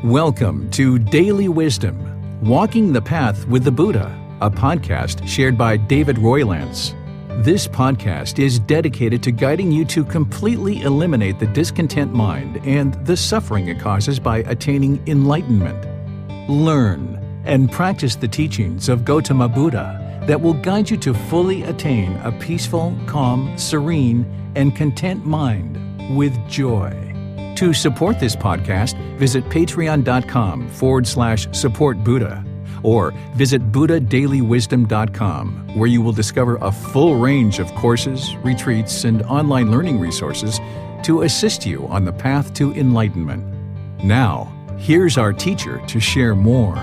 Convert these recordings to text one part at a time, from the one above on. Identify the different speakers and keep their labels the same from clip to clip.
Speaker 1: Welcome to Daily Wisdom, Walking the Path with the Buddha, a podcast shared by David Roylance. This podcast is dedicated to guiding you to completely eliminate the discontent mind and the suffering it causes by attaining enlightenment. Learn and practice the teachings of Gotama Buddha that will guide you to fully attain a peaceful, calm, serene, and content mind with joy. To support this podcast, visit patreon.com/support Buddha or visit buddhadailywisdom.com, where you will discover a full range of courses, retreats, and online learning resources to assist you on the path to enlightenment. Now, here's our teacher to share more.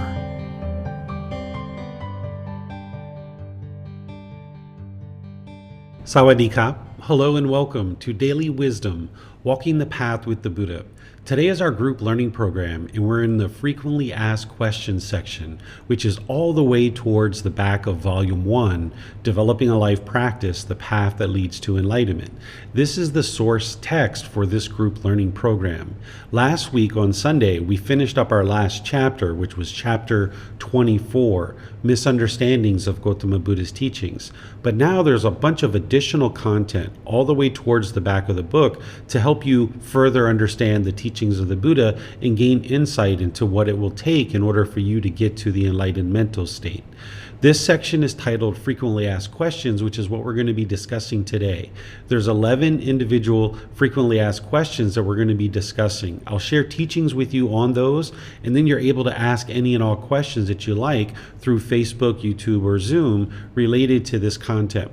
Speaker 2: Sawadee Ka. Hello and welcome to Daily Wisdom, Walking the Path with the Buddha. Today is our group learning program, and we're in the frequently asked questions section, which is all the way towards the back of Volume 1, Developing a Life Practice, the Path That Leads to Enlightenment. This is the source text for this group learning program. Last week on Sunday, we finished up our last chapter, which was chapter 24, Misunderstandings of Gotama Buddha's Teachings. But now there's a bunch of additional content all the way towards the back of the book to help you further understand the teachings of the Buddha and gain insight into what it will take in order for you to get to the enlightened mental state. This section is titled Frequently Asked Questions, which is what we're going to be discussing today. There's 11 individual frequently asked questions that we're going to be discussing. I'll share teachings with you on those, and then you're able to ask any and all questions that you like through Facebook, YouTube, or Zoom related to this content.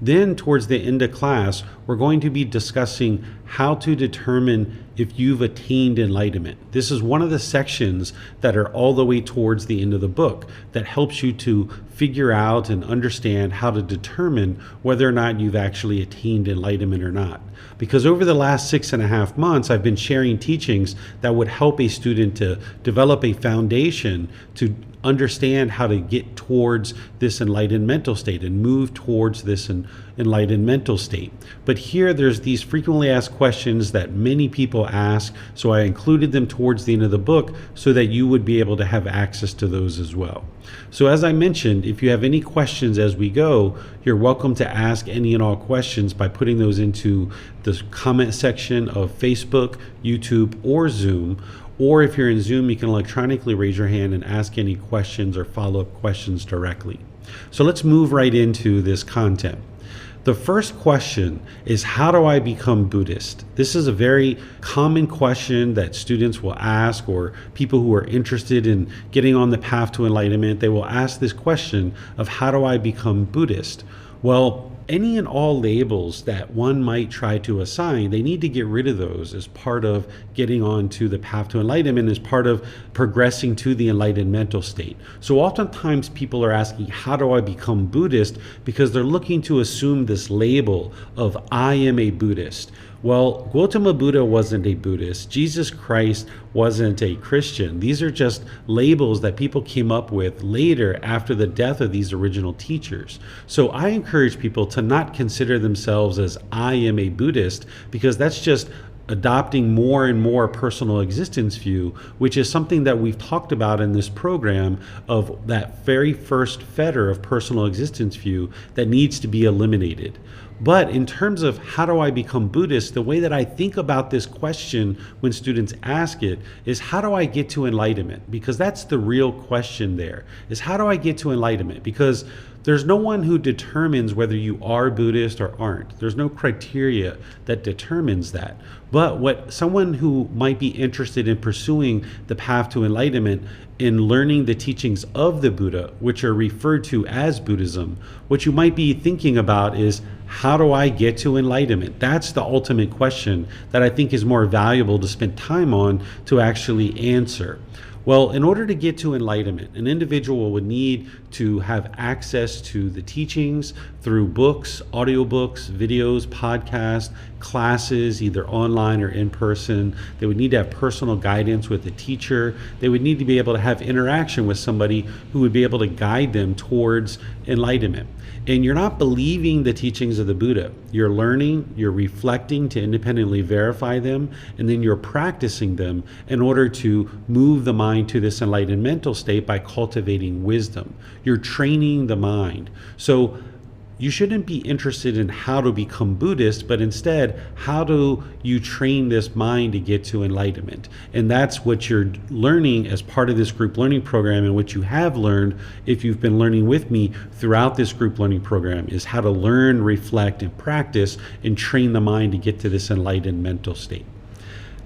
Speaker 2: Then towards the end of class, we're going to be discussing how to determine if you've attained enlightenment. This is one of the sections that are all the way towards the end of the book that helps you to figure out and understand how to determine whether or not you've actually attained enlightenment or not. Because over the last 6.5 months, I've been sharing teachings that would help a student to develop a foundation to understand how to get towards this enlightened mental state and move towards this enlightened mental state. But here there's these frequently asked questions that many people ask, so I included them towards the end of the book so that you would be able to have access to those as well. So as I mentioned, if you have any questions as we go, you're welcome to ask any and all questions by putting those into the comment section of Facebook, YouTube, or Zoom. Or if you're in Zoom, you can electronically raise your hand and ask any questions or follow-up questions directly. So let's move right into this content. The first question is, how do I become Buddhist? This is a very common question that students will ask, or people who are interested in getting on the path to enlightenment, they will ask this question of, how do I become Buddhist? Well, any and all labels that one might try to assign, they need to get rid of those as part of getting on to the path to enlightenment, as part of progressing to the enlightened mental state. So oftentimes people are asking, how do I become Buddhist? Because they're looking to assume this label of, I am a Buddhist. Well, Gotama Buddha wasn't a Buddhist. Jesus Christ wasn't a Christian. These are just labels that people came up with later after the death of these original teachers. So I encourage people to not consider themselves as, I am a Buddhist, because that's just adopting more and more personal existence view, which is something that we've talked about in this program, of that very first fetter of personal existence view that needs to be eliminated. But in terms of how do I become Buddhist, the way that I think about this question when students ask it is, how do I get to enlightenment? Because that's the real question there, is how do I get to enlightenment? Because there's no one who determines whether you are Buddhist or aren't. There's no criteria that determines that. But what someone who might be interested in pursuing the path to enlightenment, in learning the teachings of the Buddha, which are referred to as Buddhism, what you might be thinking about is, how do I get to enlightenment? That's the ultimate question that I think is more valuable to spend time on to actually answer. Well, in order to get to enlightenment, an individual would need to have access to the teachings through books, audiobooks, videos, podcasts, classes, either online or in person. They would need to have personal guidance with a teacher. They would need to be able to have interaction with somebody who would be able to guide them towards enlightenment. And you're not believing the teachings of the Buddha. You're learning, you're reflecting to independently verify them, and then you're practicing them in order to move the mind to this enlightened mental state by cultivating wisdom. You're training the mind. So you shouldn't be interested in how to become Buddhist, but instead, how do you train this mind to get to enlightenment? And that's what you're learning as part of this group learning program, and what you have learned if you've been learning with me throughout this group learning program is how to learn, reflect, and practice and train the mind to get to this enlightened mental state.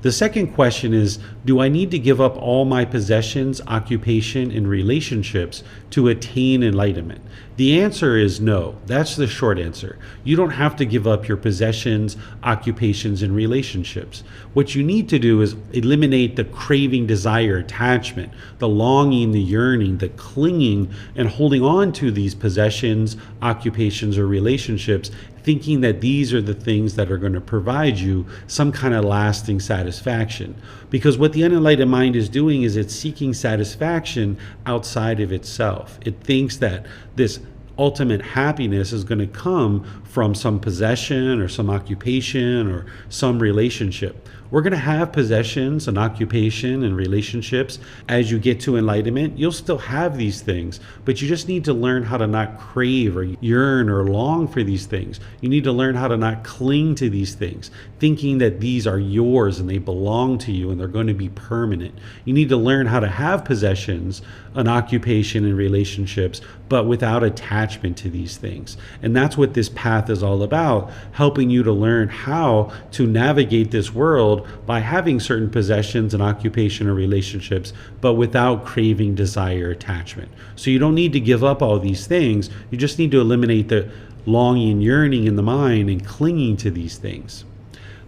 Speaker 2: The second question is, do I need to give up all my possessions, occupation, and relationships to attain enlightenment? The answer is no. That's the short answer. You don't have to give up your possessions, occupations, and relationships. What you need to do is eliminate the craving, desire, attachment, the longing, the yearning, the clinging, and holding on to these possessions, occupations, or relationships, thinking that these are the things that are going to provide you some kind of lasting satisfaction. Because what the unenlightened mind is doing is it's seeking satisfaction outside of itself. It thinks that this ultimate happiness is going to come from some possession or some occupation or some relationship. We're going to have possessions and occupation and relationships as you get to enlightenment. You'll still have these things, but you just need to learn how to not crave or yearn or long for these things. You need to learn how to not cling to these things, thinking that these are yours and they belong to you and they're going to be permanent. You need to learn how to have possessions, an occupation, and relationships, but without attachment to these things. And that's what this path is all about, helping you to learn how to navigate this world by having certain possessions and occupation or relationships, but without craving, desire, attachment. So you don't need to give up all these things. You just need to eliminate the longing, yearning in the mind and clinging to these things.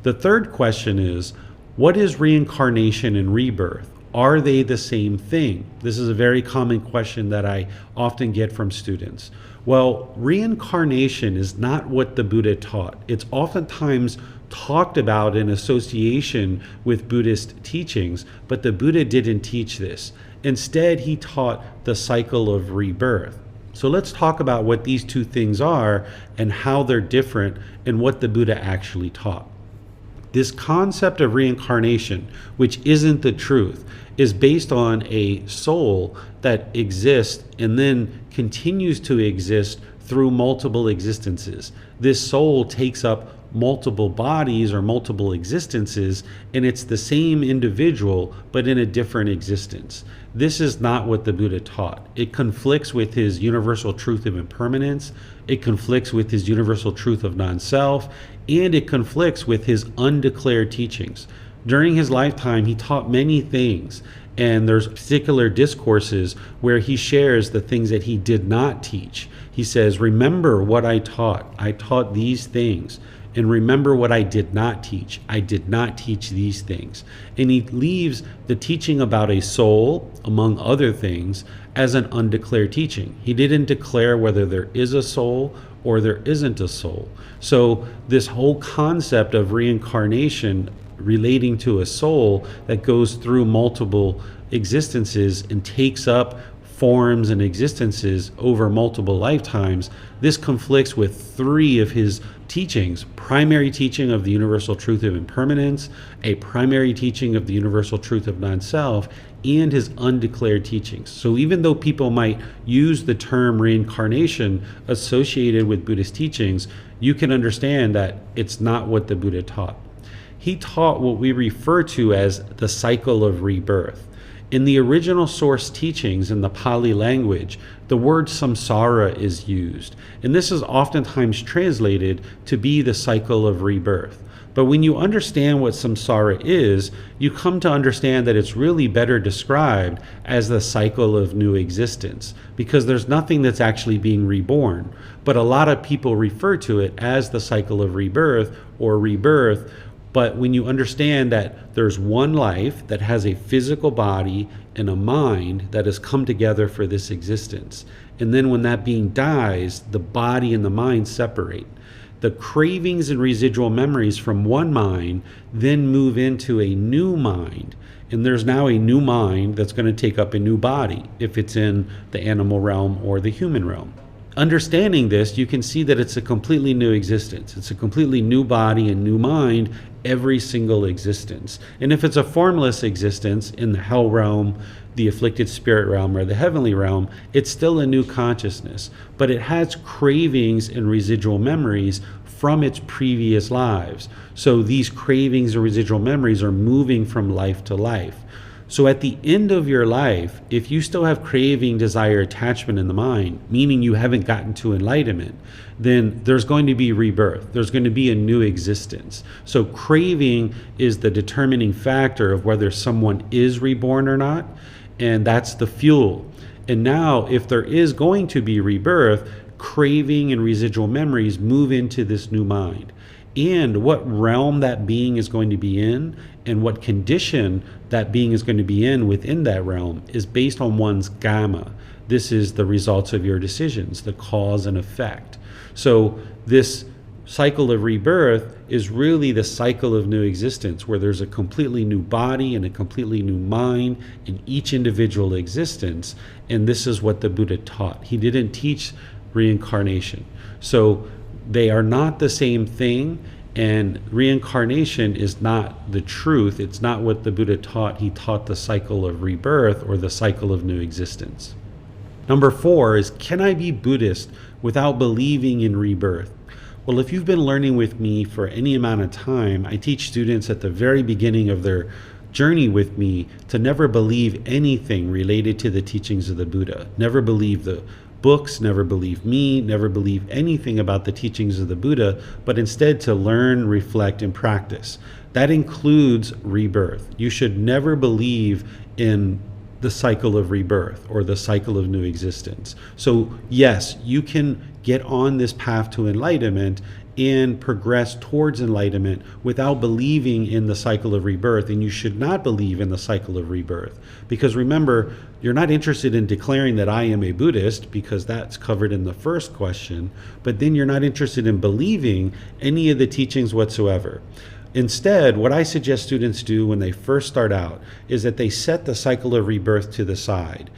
Speaker 2: The third question is, what is reincarnation and rebirth? Are they the same thing? This is a very common question that I often get from students. Well, reincarnation is not what the Buddha taught. It's oftentimes talked about in association with Buddhist teachings, but the Buddha didn't teach this. Instead, he taught the cycle of rebirth. So let's talk about what these two things are and how they're different and what the Buddha actually taught. This concept of reincarnation, which isn't the truth, is based on a soul that exists and then continues to exist through multiple existences. This soul takes up multiple bodies or multiple existences, and it's the same individual but in a different existence. This is not what the Buddha taught. It conflicts with his universal truth of impermanence, it conflicts with his universal truth of non-self, and it conflicts with his undeclared teachings. During his lifetime, he taught many things, and there's particular discourses where he shares the things that he did not teach. He says, remember what I taught. I taught these things. And remember what I did not teach. I did not teach these things. And he leaves the teaching about a soul, among other things, as an undeclared teaching. He didn't declare whether there is a soul or there isn't a soul. So this whole concept of reincarnation relating to a soul that goes through multiple existences and takes up forms and existences over multiple lifetimes, this conflicts with three of his teachings: primary teaching of the universal truth of impermanence, a primary teaching of the universal truth of non-self, and his undeclared teachings. So even though people might use the term reincarnation associated with Buddhist teachings, you can understand that it's not what the Buddha taught. He taught what we refer to as the cycle of rebirth. In the original source teachings in the Pali language, the word samsara is used, and this is oftentimes translated to be the cycle of rebirth. But when you understand what samsara is, you come to understand that it's really better described as the cycle of new existence, because there's nothing that's actually being reborn. But a lot of people refer to it as the cycle of rebirth or rebirth, But when you understand that there's one life that has a physical body and a mind that has come together for this existence, and then when that being dies, the body and the mind separate. The cravings and residual memories from one mind then move into a new mind. And there's now a new mind that's going to take up a new body if it's in the animal realm or the human realm. Understanding this, you can see that it's a completely new existence. It's a completely new body and new mind every single existence. And if it's a formless existence in the hell realm, the afflicted spirit realm, or the heavenly realm, it's still a new consciousness, but it has cravings and residual memories from its previous lives. So these cravings and residual memories are moving from life to life. So at the end of your life, if you still have craving, desire, attachment in the mind, meaning you haven't gotten to enlightenment, then there's going to be rebirth. There's going to be a new existence. So craving is the determining factor of whether someone is reborn or not, and that's the fuel. And now, if there is going to be rebirth, craving and residual memories move into this new mind. And what realm that being is going to be in and what condition that being is going to be in within that realm is based on one's gamma. This is the results of your decisions, the cause and effect. So this cycle of rebirth is really the cycle of new existence, where there's a completely new body and a completely new mind in each individual existence. And this is what the Buddha taught. He didn't teach reincarnation. So they are not the same thing, and reincarnation is not the truth. It's not what the Buddha taught. He taught the cycle of rebirth, or the cycle of new existence. Number 4 is, can I be Buddhist without believing in rebirth? Well, if you've been learning with me for any amount of time, I teach students at the very beginning of their journey with me to never believe anything related to the teachings of the Buddha. Never believe the books, never believe me, never believe anything about the teachings of the Buddha, but instead to learn, reflect, and practice. That includes rebirth. You should never believe in the cycle of rebirth or the cycle of new existence. So yes, you can get on this path to enlightenment and progress towards enlightenment without believing in the cycle of rebirth. And you should not believe in the cycle of rebirth, because remember, you're not interested in declaring that I am a Buddhist, because that's covered in the first question, but then you're not interested in believing any of the teachings whatsoever. Instead, what I suggest students do when they first start out is that they set the cycle of rebirth to the side.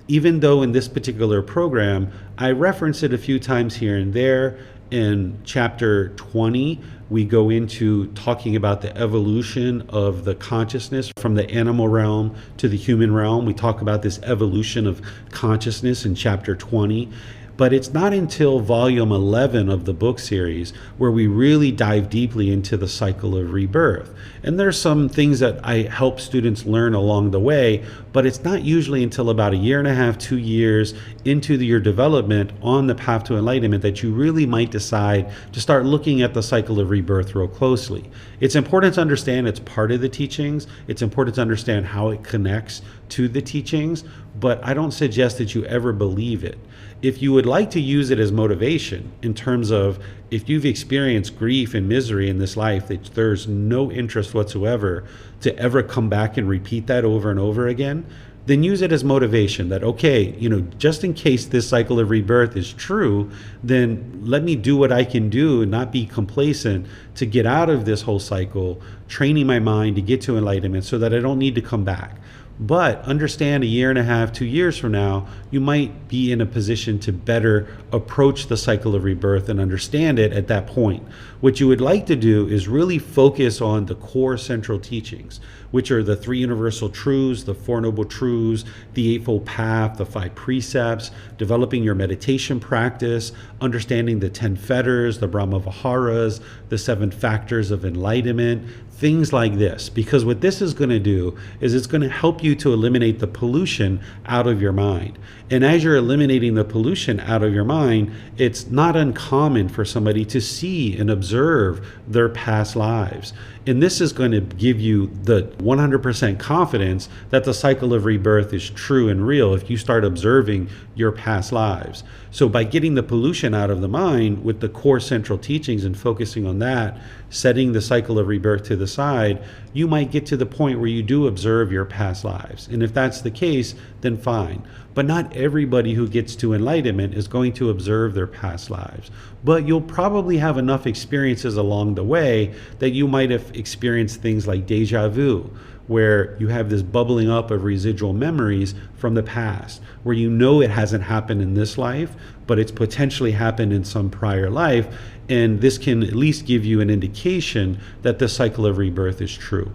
Speaker 2: Even though in this particular program, I reference it a few times here and there. In chapter 20, we go into talking about the evolution of the consciousness from the animal realm to the human realm. We talk about this evolution of consciousness in chapter 20. But it's not until volume 11 of the book series where we really dive deeply into the cycle of rebirth. And there's some things that I help students learn along the way, but it's not usually until about 1.5 years, 2 years into your development on the path to enlightenment that you really might decide to start looking at the cycle of rebirth real closely. It's important to understand it's part of the teachings. It's important to understand how it connects to the teachings, but I don't suggest that you ever believe it. If you would like to use it as motivation in terms of if you've experienced grief and misery in this life, that there's no interest whatsoever to ever come back and repeat that over and over again, then use it as motivation that, okay, just in case this cycle of rebirth is true, then let me do what I can do and not be complacent to get out of this whole cycle, training my mind to get to enlightenment so that I don't need to come back. But understand 1.5 years, 2 years from now, you might be in a position to better approach the cycle of rebirth and understand it at that point. What you would like to do is really focus on the core central teachings, which are the 3 universal truths, the 4 noble truths, the Eightfold Path, the 5 precepts, developing your meditation practice, understanding the 10 fetters, the Brahma Viharas, the 7 factors of enlightenment, things like this. Because what this is going to do is it's going to help you to eliminate the pollution out of your mind. And as you're eliminating the pollution out of your mind, it's not uncommon for somebody to see and observe their past lives. And this is going to give you the 100% confidence that the cycle of rebirth is true and real if you start observing your past lives. So by getting the pollution out of the mind with the core central teachings and focusing on that, setting the cycle of rebirth to the side, you might get to the point where you do observe your past lives. And if that's the case, then fine. But not everybody who gets to enlightenment is going to observe their past lives. But you'll probably have enough experiences along the way that you might have experienced things like deja vu, where you have this bubbling up of residual memories from the past, where you know it hasn't happened in this life, but it's potentially happened in some prior life. And this can at least give you an indication that the cycle of rebirth is true.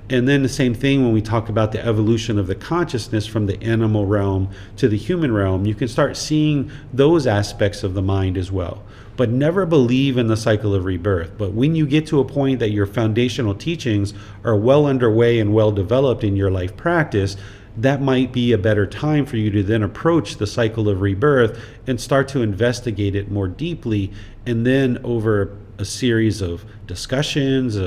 Speaker 2: And then the same thing when we talk about the evolution of the consciousness from the animal realm to the human realm, you can start seeing those aspects of the mind as well. But never believe in the cycle of rebirth. But when you get to a point that your foundational teachings are well underway and well developed in your life practice, that might be a better time for you to then approach the cycle of rebirth and start to investigate it more deeply. And then over a series of discussions,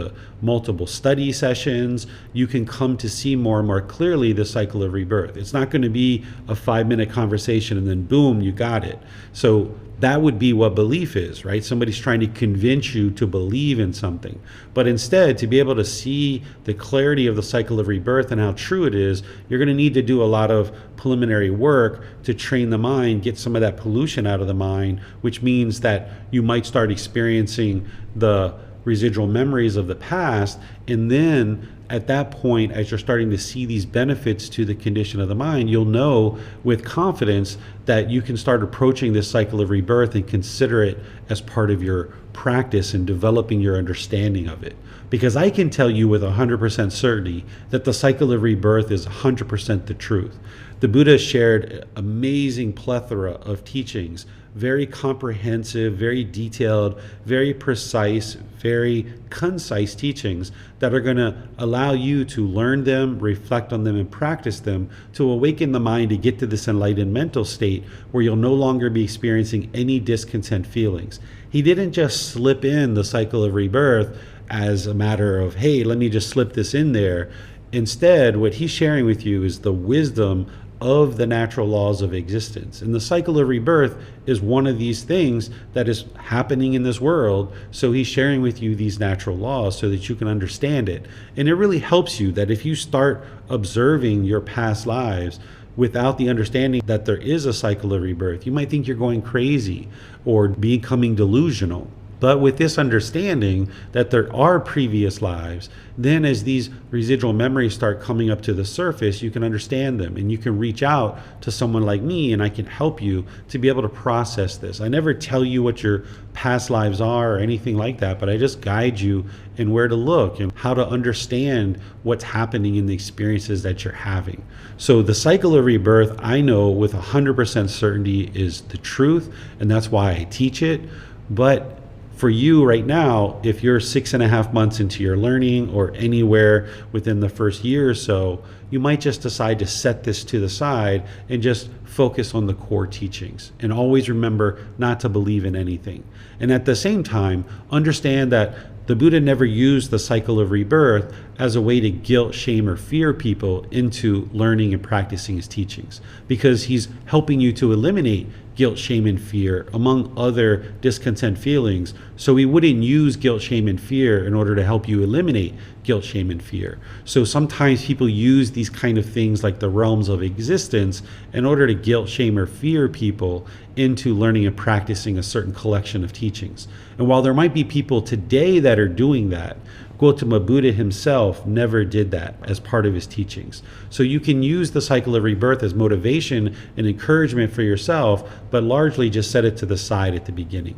Speaker 2: multiple study sessions, you can come to see more and more clearly the cycle of rebirth. It's not going to be a 5-minute conversation and then boom, you got it. So that would be what belief is, right? Somebody's trying to convince you to believe in something. But instead, to be able to see the clarity of the cycle of rebirth and how true it is, you're going to need to do a lot of preliminary work to train the mind, get some of that pollution out of the mind, which means that you might start experiencing the residual memories of the past. And then at that point, as you're starting to see these benefits to the condition of the mind, you'll know with confidence that you can start approaching this cycle of rebirth and consider it as part of your practice and developing your understanding of it. Because I can tell you with 100% certainty that the cycle of rebirth is 100% the truth. The Buddha shared amazing plethora of teachings, very comprehensive, very detailed, very precise, very concise teachings that are going to allow you to learn them, reflect on them, and practice them to awaken the mind to get to this enlightened mental state where you'll no longer be experiencing any discontent feelings. He didn't just slip in the cycle of rebirth as a matter of, hey, let me just slip this in there. Instead, what he's sharing with you is the wisdom of the natural laws of existence. And the cycle of rebirth is one of these things that is happening in this world. So he's sharing with you these natural laws so that you can understand it. And it really helps you that if you start observing your past lives without the understanding that there is a cycle of rebirth, you might think you're going crazy or becoming delusional. But with this understanding that there are previous lives, then as these residual memories start coming up to the surface, you can understand them and you can reach out to someone like me and I can help you to be able to process this. I never tell you what your past lives are or anything like that, but I just guide you in where to look and how to understand what's happening in the experiences that you're having. So the cycle of rebirth, I know with 100% certainty is the truth, and that's why I teach it. But for you right now, if you're 6.5 months into your learning or anywhere within the first year or so, you might just decide to set this to the side and just focus on the core teachings. And always remember not to believe in anything. And at the same time, understand that the Buddha never used the cycle of rebirth as a way to guilt, shame, or fear people into learning and practicing his teachings, because he's helping you to eliminate guilt, shame, and fear, among other discontent feelings. So he wouldn't use guilt, shame, and fear in order to help you eliminate guilt, shame, and fear. So sometimes people use these kind of things like the realms of existence in order to guilt, shame, or fear people into learning and practicing a certain collection of teachings. And while there might be people today that are doing that, Gotama Buddha himself never did that as part of his teachings. So you can use the cycle of rebirth as motivation and encouragement for yourself, but largely just set it to the side at the beginning.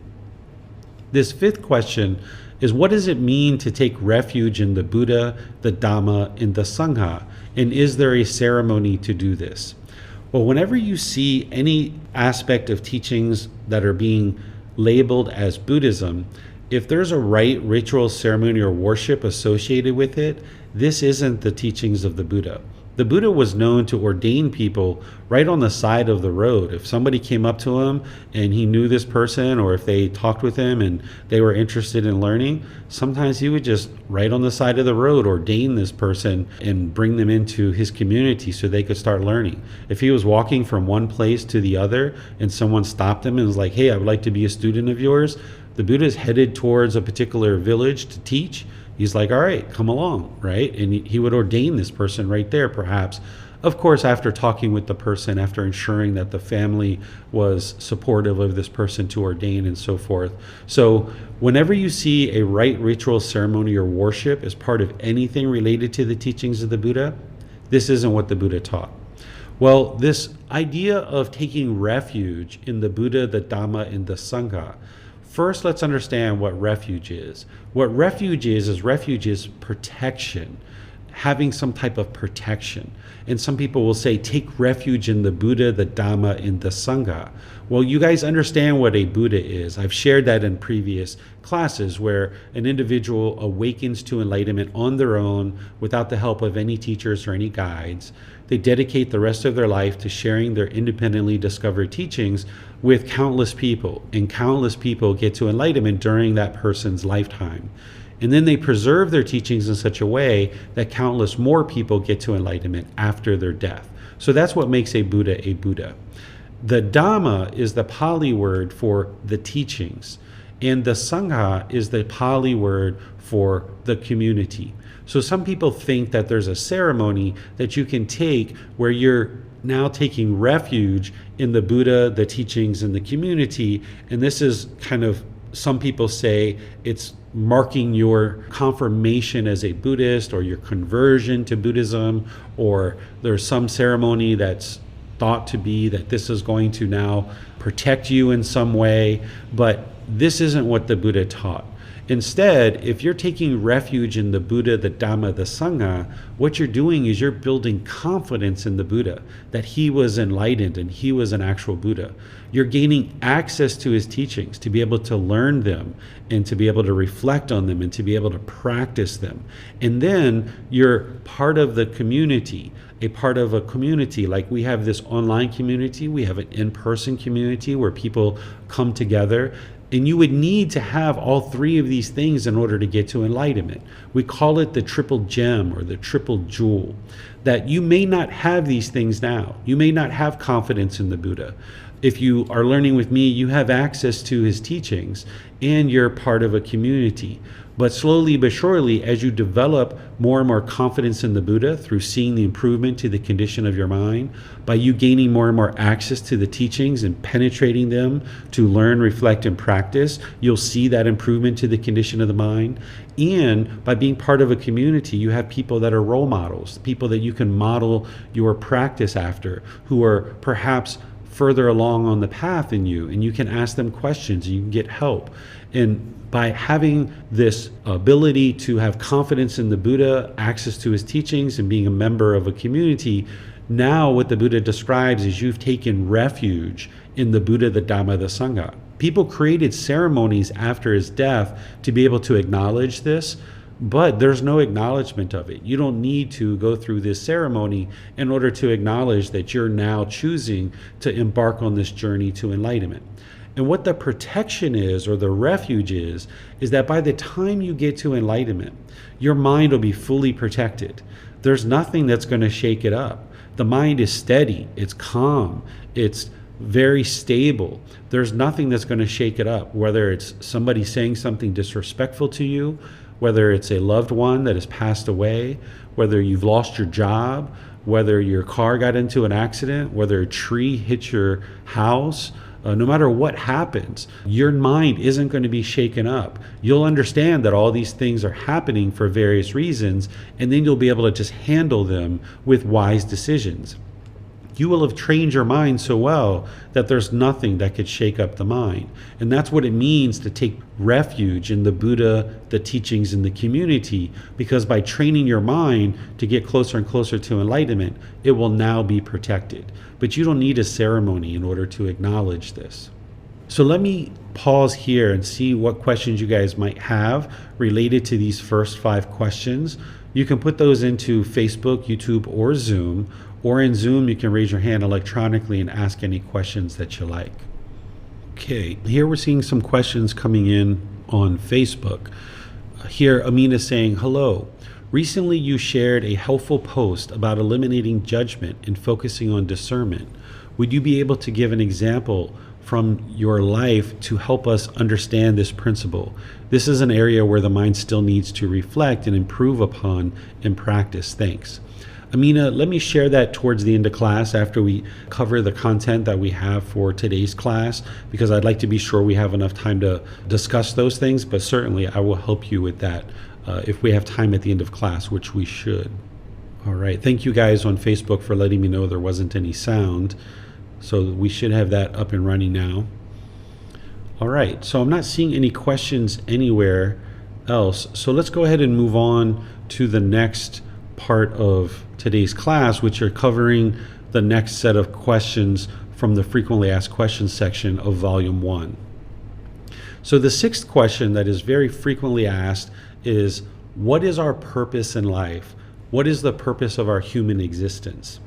Speaker 2: This fifth question is, what does it mean to take refuge in the Buddha, the Dhamma, and the Sangha? And is there a ceremony to do this? Well, whenever you see any aspect of teachings that are being labeled as Buddhism, if there's a rite, ritual, ceremony, or worship associated with it, this isn't the teachings of the Buddha. The Buddha was known to ordain people right on the side of the road. If somebody came up to him and he knew this person, or if they talked with him and they were interested in learning, sometimes he would just right on the side of the road ordain this person and bring them into his community so they could start learning. If he was walking from one place to the other and someone stopped him and was like, "Hey, I would like to be a student of yours," the Buddha is headed towards a particular village to teach. He's like, "All right, come along," right? And he would ordain this person right there, perhaps. Of course, after talking with the person, after ensuring that the family was supportive of this person to ordain and so forth. So whenever you see a rite, ritual, ceremony, or worship as part of anything related to the teachings of the Buddha, this isn't what the Buddha taught. Well, this idea of taking refuge in the Buddha, the Dhamma, and the Sangha. First, let's understand what refuge is. What refuge is protection, having some type of protection. And some people will say, take refuge in the Buddha, the Dhamma, and the Sangha. Well, you guys understand what a Buddha is. I've shared that in previous classes, where an individual awakens to enlightenment on their own without the help of any teachers or any guides. They dedicate the rest of their life to sharing their independently discovered teachings with countless people, and countless people get to enlightenment during that person's lifetime. And then they preserve their teachings in such a way that countless more people get to enlightenment after their death. So that's what makes a Buddha a Buddha. The Dhamma is the Pali word for the teachings, and the Sangha is the Pali word for the community. So some people think that there's a ceremony that you can take where you're now taking refuge in the Buddha, the teachings, and the community. And this is kind of, some people say it's marking your confirmation as a Buddhist or your conversion to Buddhism, or there's some ceremony that's thought to be that this is going to now protect you in some way. But this isn't what the Buddha taught. Instead, if you're taking refuge in the Buddha, the Dhamma, the Sangha, what you're doing is you're building confidence in the Buddha, that he was enlightened and he was an actual Buddha. You're gaining access to his teachings to be able to learn them and to be able to reflect on them and to be able to practice them. And then you're part of the community, a part of a community. Like we have this online community, we have an in-person community where people come together. And you would need to have all three of these things in order to get to enlightenment. We call it the triple gem or the triple jewel. That you may not have these things now. You may not have confidence in the Buddha. If you are learning with me, you have access to his teachings and you're part of a community. But slowly but surely, as you develop more and more confidence in the Buddha through seeing the improvement to the condition of your mind, by you gaining more and more access to the teachings and penetrating them to learn, reflect, and practice, you'll see that improvement to the condition of the mind. And by being part of a community, you have people that are role models, people that you can model your practice after, who are perhaps further along on the path than you, and you can ask them questions and you can get help. And by having this ability to have confidence in the Buddha, access to his teachings, and being a member of a community, now what the Buddha describes is you've taken refuge in the Buddha, the Dhamma, the Sangha. People created ceremonies after his death to be able to acknowledge this, but there's no acknowledgement of it. You don't need to go through this ceremony in order to acknowledge that you're now choosing to embark on this journey to enlightenment. And what the protection is, or the refuge is that by the time you get to enlightenment, your mind will be fully protected. There's nothing that's going to shake it up. The mind is steady, it's calm, it's very stable. There's nothing that's going to shake it up, whether it's somebody saying something disrespectful to you, whether it's a loved one that has passed away, whether you've lost your job, whether your car got into an accident, whether a tree hit your house. No matter what happens, your mind isn't going to be shaken up. You'll understand that all these things are happening for various reasons, and then you'll be able to just handle them with wise decisions. You will have trained your mind so well that there's nothing that could shake up the mind. And that's what it means to take refuge in the Buddha, the teachings, and the community, because by training your mind to get closer and closer to enlightenment, it will now be protected. But you don't need a ceremony in order to acknowledge this. So let me pause here and see what questions you guys might have related to these first 5 questions. You can put those into Facebook, YouTube, or Zoom. Or in Zoom, you can raise your hand electronically and ask any questions that you like. Okay, here we're seeing some questions coming in on Facebook. Here, Amina is saying, hello. Recently, you shared a helpful post about eliminating judgment and focusing on discernment. Would you be able to give an example from your life to help us understand this principle? This is an area where the mind still needs to reflect and improve upon in practice. Thanks. Amina, let me share that towards the end of class after we cover the content that we have for today's class, because I'd like to be sure we have enough time to discuss those things, but certainly I will help you with that if we have time at the end of class, which we should. All right. Thank you guys on Facebook for letting me know there wasn't any sound. So we should have that up and running now. All right. So I'm not seeing any questions anywhere else. So let's go ahead and move on to the next part of today's class, which are covering the next set of questions from the frequently asked questions section of volume 1. So the sixth question that is very frequently asked is, what is our purpose in life? What is the purpose of our human existence?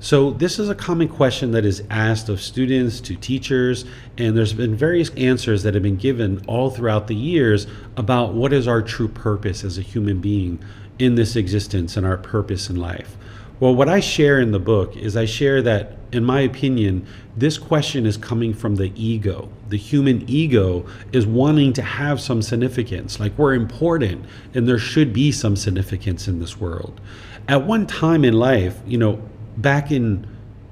Speaker 2: So this is a common question that is asked of students to teachers, and there's been various answers that have been given all throughout the years about what is our true purpose as a human being in this existence and our purpose in life. Well, what I share in the book is I share that, in my opinion, this question is coming from the ego. The human ego is wanting to have some significance, like we're important and there should be some significance in this world. At one time in life, back in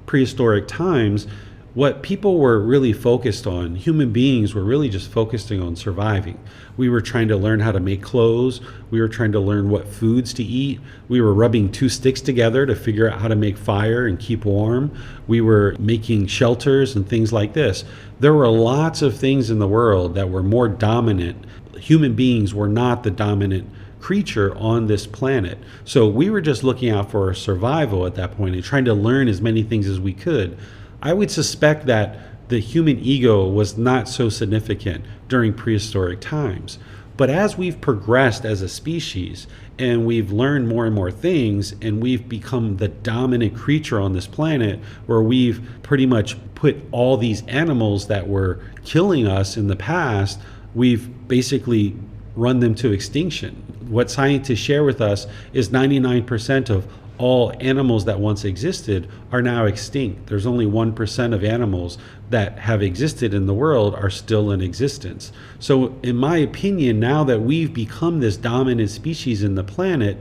Speaker 2: prehistoric times, what people were really focused on, human beings were really just focusing on surviving. We were trying to learn how to make clothes. We were trying to learn what foods to eat. We were rubbing two sticks together to figure out how to make fire and keep warm. We were making shelters and things like this. There were lots of things in the world that were more dominant. Human beings were not the dominant creature on this planet. So we were just looking out for our survival at that point and trying to learn as many things as we could. I would suspect that the human ego was not so significant during prehistoric times. But as we've progressed as a species and we've learned more and more things and we've become the dominant creature on this planet, where we've pretty much put all these animals that were killing us in the past, we've basically run them to extinction. What scientists share with us is 99% of all animals that once existed are now extinct. There's only 1% of animals that have existed in the world are still in existence. So in my opinion, now that we've become this dominant species in the planet,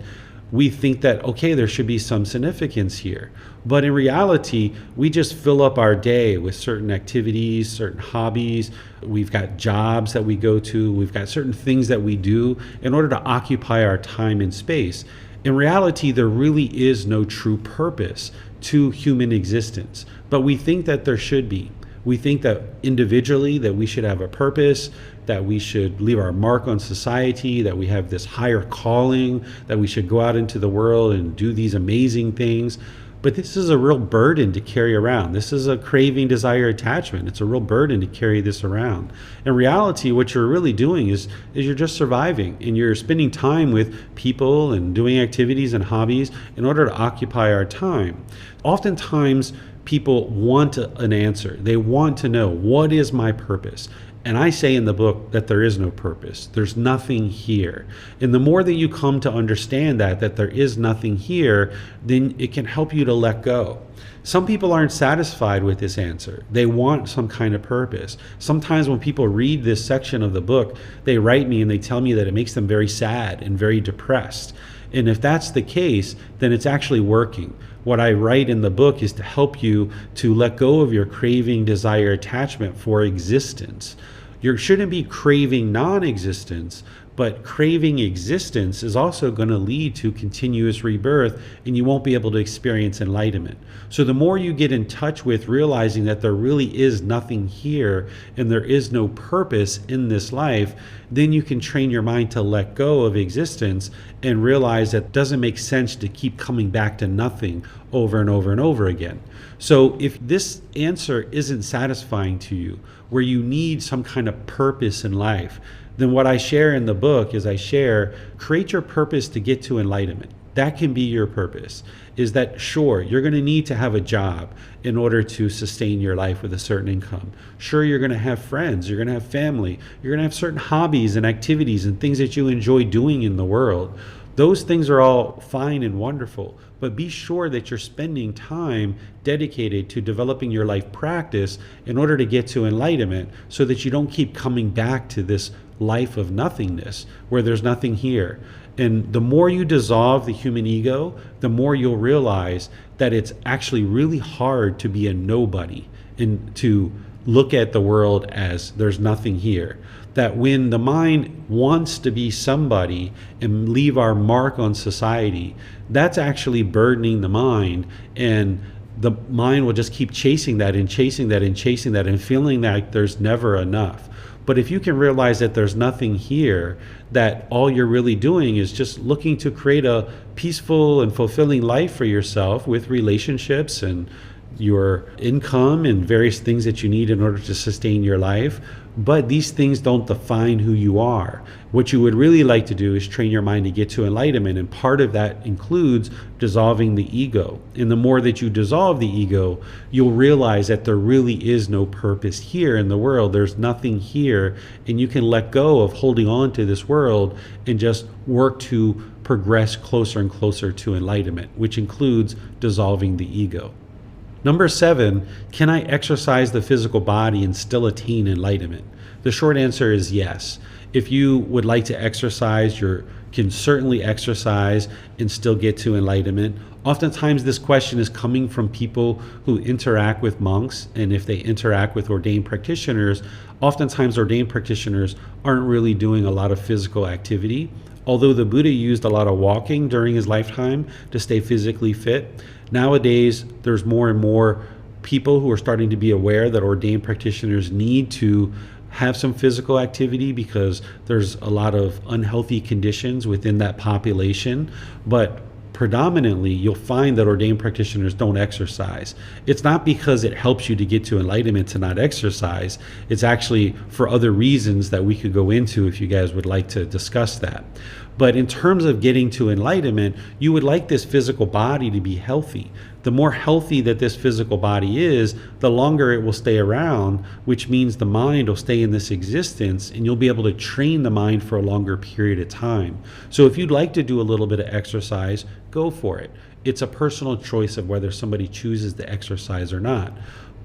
Speaker 2: we think that, okay, there should be some significance here. But in reality, we just fill up our day with certain activities, certain hobbies. We've got jobs that we go to. We've got certain things that we do in order to occupy our time and space. In reality, there really is no true purpose to human existence, but we think that there should be. We think that individually that we should have a purpose, that we should leave our mark on society, that we have this higher calling, that we should go out into the world and do these amazing things. But this is a real burden to carry around. This is a craving, desire, attachment. It's a real burden to carry this around. In reality, what you're really doing is you're just surviving, and you're spending time with people and doing activities and hobbies in order to occupy our time. Oftentimes, people want an answer. They want to know, what is my purpose? And I say in the book that there is no purpose. There's nothing here. And the more that you come to understand that there is nothing here, then it can help you to let go. Some people aren't satisfied with this answer. They want some kind of purpose. Sometimes when people read this section of the book, they write me and they tell me that it makes them very sad and very depressed. And if that's the case, then it's actually working. What I write in the book is to help you to let go of your craving, desire, attachment for existence. You shouldn't be craving non-existence, but craving existence is also going to lead to continuous rebirth, and you won't be able to experience enlightenment. So the more you get in touch with realizing that there really is nothing here and there is no purpose in this life, then you can train your mind to let go of existence and realize that it doesn't make sense to keep coming back to nothing over and over and over again. So if this answer isn't satisfying to you, where you need some kind of purpose in life, then what I share in the book is create your purpose to get to enlightenment. That can be your purpose. Is that, sure, you're going to need to have a job in order to sustain your life with a certain income. Sure, you're going to have friends, you're going to have family, you're going to have certain hobbies and activities and things that you enjoy doing in the world. Those things are all fine and wonderful, but be sure that you're spending time dedicated to developing your life practice in order to get to enlightenment, so that you don't keep coming back to this life of nothingness where there's nothing here. And the more you dissolve the human ego, the more you'll realize that it's actually really hard to be a nobody and to look at the world as there's nothing here. That when the mind wants to be somebody and leave our mark on society, that's actually burdening the mind, and the mind will just keep chasing that and chasing that and chasing that and feeling like there's never enough. But if you can realize that there's nothing here, that all you're really doing is just looking to create a peaceful and fulfilling life for yourself with relationships and your income and various things that you need in order to sustain your life. But these things don't define who you are. What you would really like to do is train your mind to get to enlightenment, and part of that includes dissolving the ego. And the more that you dissolve the ego, you'll realize that there really is no purpose here in the world. There's nothing here, and you can let go of holding on to this world and just work to progress closer and closer to enlightenment, which includes dissolving the ego. Number 7, can I exercise the physical body and still attain enlightenment? The short answer is yes. If you would like to exercise, you can certainly exercise and still get to enlightenment. Oftentimes this question is coming from people who interact with monks, and if they interact with ordained practitioners, oftentimes ordained practitioners aren't really doing a lot of physical activity. Although the Buddha used a lot of walking during his lifetime to stay physically fit, nowadays there's more and more people who are starting to be aware that ordained practitioners need to have some physical activity because there's a lot of unhealthy conditions within that population. But predominantly, you'll find that ordained practitioners don't exercise. It's not because it helps you to get to enlightenment to not exercise. It's actually for other reasons that we could go into if you guys would like to discuss that. But in terms of getting to enlightenment, you would like this physical body to be healthy. The more healthy that this physical body is, the longer it will stay around, which means the mind will stay in this existence, and you'll be able to train the mind for a longer period of time. So if you'd like to do a little bit of exercise, go for it. It's a personal choice of whether somebody chooses to exercise or not.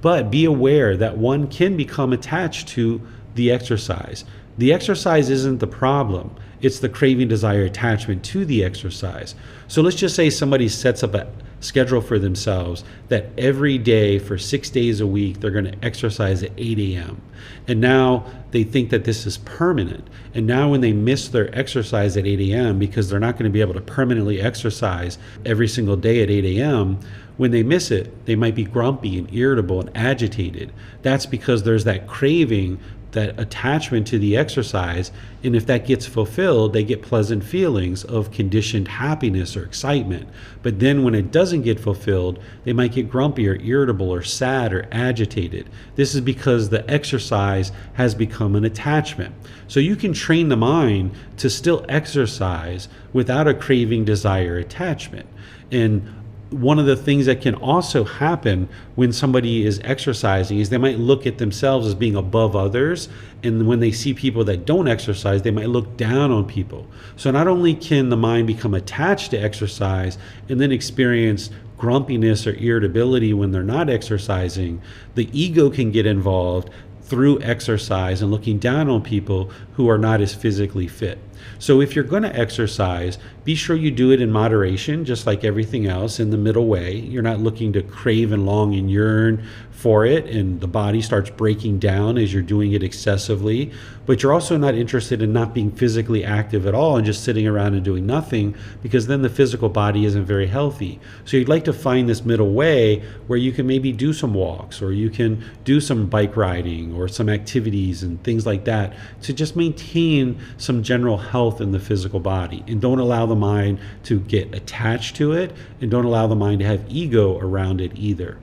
Speaker 2: But be aware that one can become attached to the exercise. The exercise isn't the problem. It's the craving, desire, attachment to the exercise. So let's just say somebody sets up a schedule for themselves that every day for 6 days a week, they're going to exercise at 8 a.m. And now they think that this is permanent. And now when they miss their exercise at 8 a.m., because they're not going to be able to permanently exercise every single day at 8 a.m., when they miss it, they might be grumpy and irritable and agitated. That's because there's that craving, that attachment to the exercise, and if that gets fulfilled, they get pleasant feelings of conditioned happiness or excitement. But then when it doesn't get fulfilled, they might get grumpy or irritable or sad or agitated. This is because the exercise has become an attachment. So you can train the mind to still exercise without a craving, desire, attachment. And one of the things that can also happen when somebody is exercising is they might look at themselves as being above others, and when they see people that don't exercise, they might look down on people. So not only can the mind become attached to exercise and then experience grumpiness or irritability when they're not exercising, the ego can get involved through exercise and looking down on people who are not as physically fit. So if you're going to exercise, be sure you do it in moderation, just like everything else, in the middle way. You're not looking to crave and long and yearn for it, and the body starts breaking down as you're doing it excessively. But you're also not interested in not being physically active at all and just sitting around and doing nothing, because then the physical body isn't very healthy. So you'd like to find this middle way where you can maybe do some walks, or you can do some bike riding or some activities and things like that to just maintain some general health in the physical body. And don't allow the mind to get attached to it, and don't allow the mind to have ego around it either.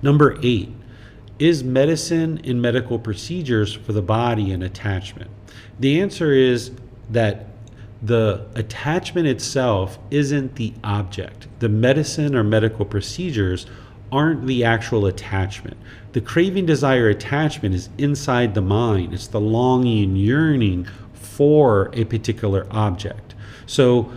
Speaker 2: Number 8, is medicine and medical procedures for the body an attachment? The answer is that the attachment itself isn't the object. The medicine or medical procedures aren't the actual attachment. The craving, desire, attachment is inside the mind. It's the longing and yearning for a particular object. So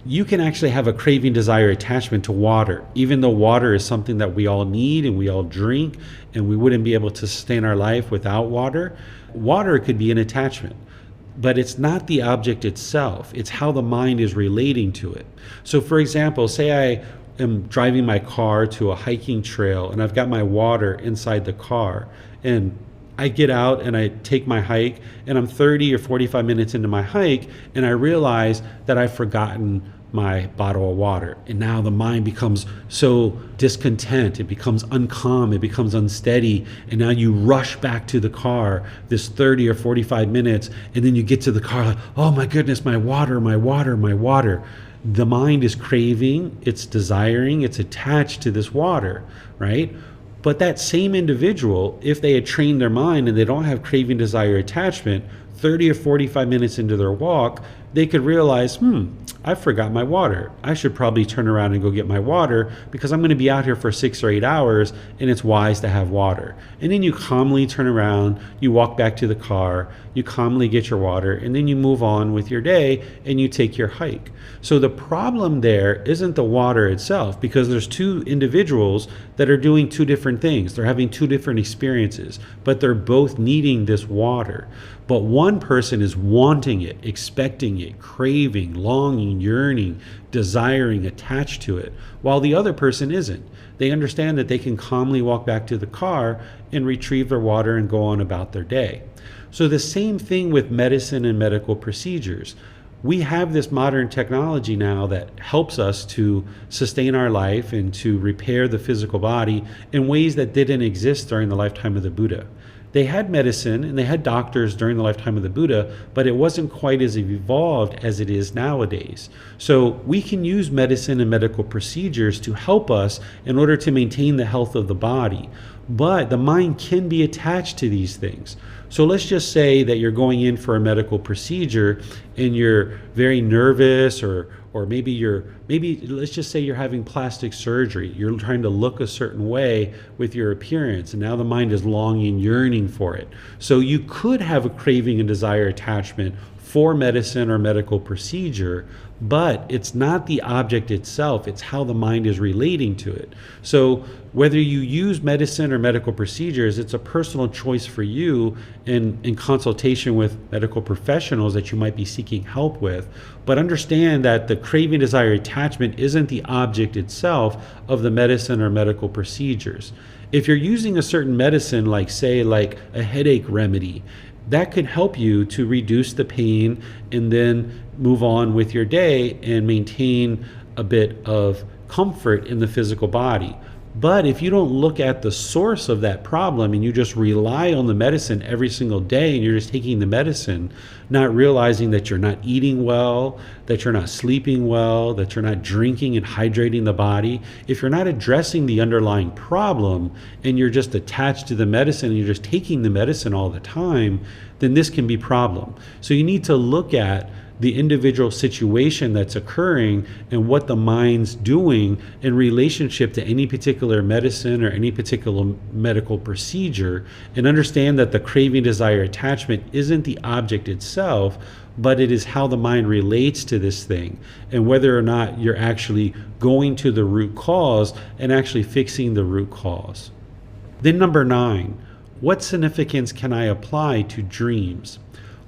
Speaker 2: you can actually have a craving, desire, attachment to water, even though water is something that we all need and we all drink, and we wouldn't be able to sustain our life without water. Water could be an attachment, but it's not the object itself. It's how the mind is relating to it. So for example, say I am driving my car to a hiking trail and I've got my water inside the car, and I get out and I take my hike, and I'm 30 or 45 minutes into my hike, and I realize that I've forgotten my bottle of water. And now the mind becomes so discontent, it becomes uncalm, it becomes unsteady, and now you rush back to the car this 30 or 45 minutes, and then you get to the car like, oh my goodness, my water, my water, my water. The mind is craving, it's desiring, it's attached to this water, right? But that same individual, if they had trained their mind and they don't have craving, desire, attachment, 30 or 45 minutes into their walk, they could realize, I forgot my water. I should probably turn around and go get my water, because I'm going to be out here for 6 or 8 hours, and it's wise to have water. And then you calmly turn around, you walk back to the car, you calmly get your water, and then you move on with your day and you take your hike. So the problem there isn't the water itself, because there's two individuals that are doing two different things. They're having two different experiences, but they're both needing this water. But one person is wanting it, expecting it, craving, longing, yearning, desiring, attached to it, while the other person isn't. They understand that they can calmly walk back to the car and retrieve their water and go on about their day. So the same thing with medicine and medical procedures. We have this modern technology now that helps us to sustain our life and to repair the physical body in ways that didn't exist during the lifetime of the Buddha. They had medicine and they had doctors during the lifetime of the Buddha, but it wasn't quite as evolved as it is nowadays. So we can use medicine and medical procedures to help us in order to maintain the health of the body. But the mind can be attached to these things. So let's just say that you're going in for a medical procedure and you're very nervous, or maybe let's just say you're having plastic surgery. You're trying to look a certain way with your appearance, and now the mind is longing, yearning for it. So you could have a craving and desire attachment for medicine or medical procedure, but it's not the object itself, it's how the mind is relating to it. So whether you use medicine or medical procedures, it's a personal choice for you in consultation with medical professionals that you might be seeking help with. But understand that the craving, desire, attachment isn't the object itself of the medicine or medical procedures. If you're using a certain medicine, like a headache remedy, that could help you to reduce the pain and then move on with your day and maintain a bit of comfort in the physical body. But if you don't look at the source of that problem and you just rely on the medicine every single day, and you're just taking the medicine, not realizing that you're not eating well, that you're not sleeping well, that you're not drinking and hydrating the body, if you're not addressing the underlying problem and you're just attached to the medicine and you're just taking the medicine all the time, then this can be a problem. So you need to look at the individual situation that's occurring and what the mind's doing in relationship to any particular medicine or any particular medical procedure, and understand that the craving, desire, attachment isn't the object itself, but it is how the mind relates to this thing, and whether or not you're actually going to the root cause and actually fixing the root cause. Then number 9, what significance can I apply to dreams?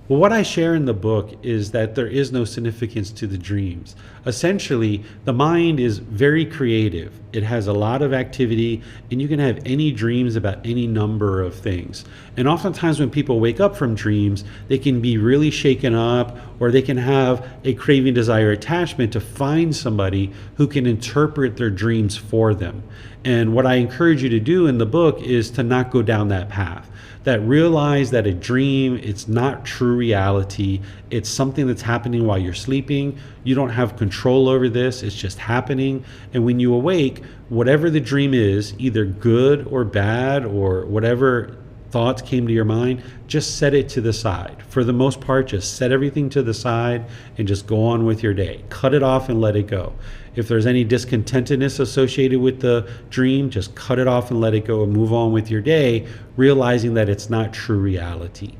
Speaker 2: Well, what I share in the book is that there is no significance to the dreams. Essentially, the mind is very creative. It has a lot of activity, and you can have any dreams about any number of things. And oftentimes when people wake up from dreams, they can be really shaken up, or they can have a craving, desire, attachment to find somebody who can interpret their dreams for them. And what I encourage you to do in the book is to not go down that path. That realize that a dream, it's not true reality. It's something that's happening while you're sleeping. You don't have control over this. It's just happening. And when you awake, whatever the dream is, either good or bad or whatever thoughts came to your mind, just set it to the side. For the most part, just set everything to the side and just go on with your day. Cut it off and let it go. If there's any discontentedness associated with the dream, just cut it off and let it go and move on with your day, realizing that it's not true reality.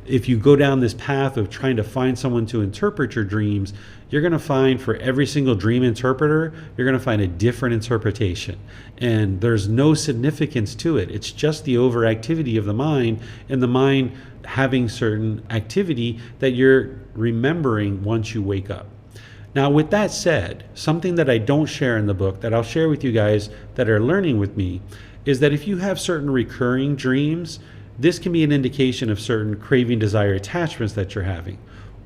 Speaker 2: If you go down this path of trying to find someone to interpret your dreams, you're going to find for every single dream interpreter, you're going to find a different interpretation. And there's no significance to it. It's just the overactivity of the mind, and the mind having certain activity that you're remembering once you wake up. Now, with that said, something that I don't share in the book that I'll share with you guys that are learning with me is that if you have certain recurring dreams, this can be an indication of certain craving, desire, attachments that you're having.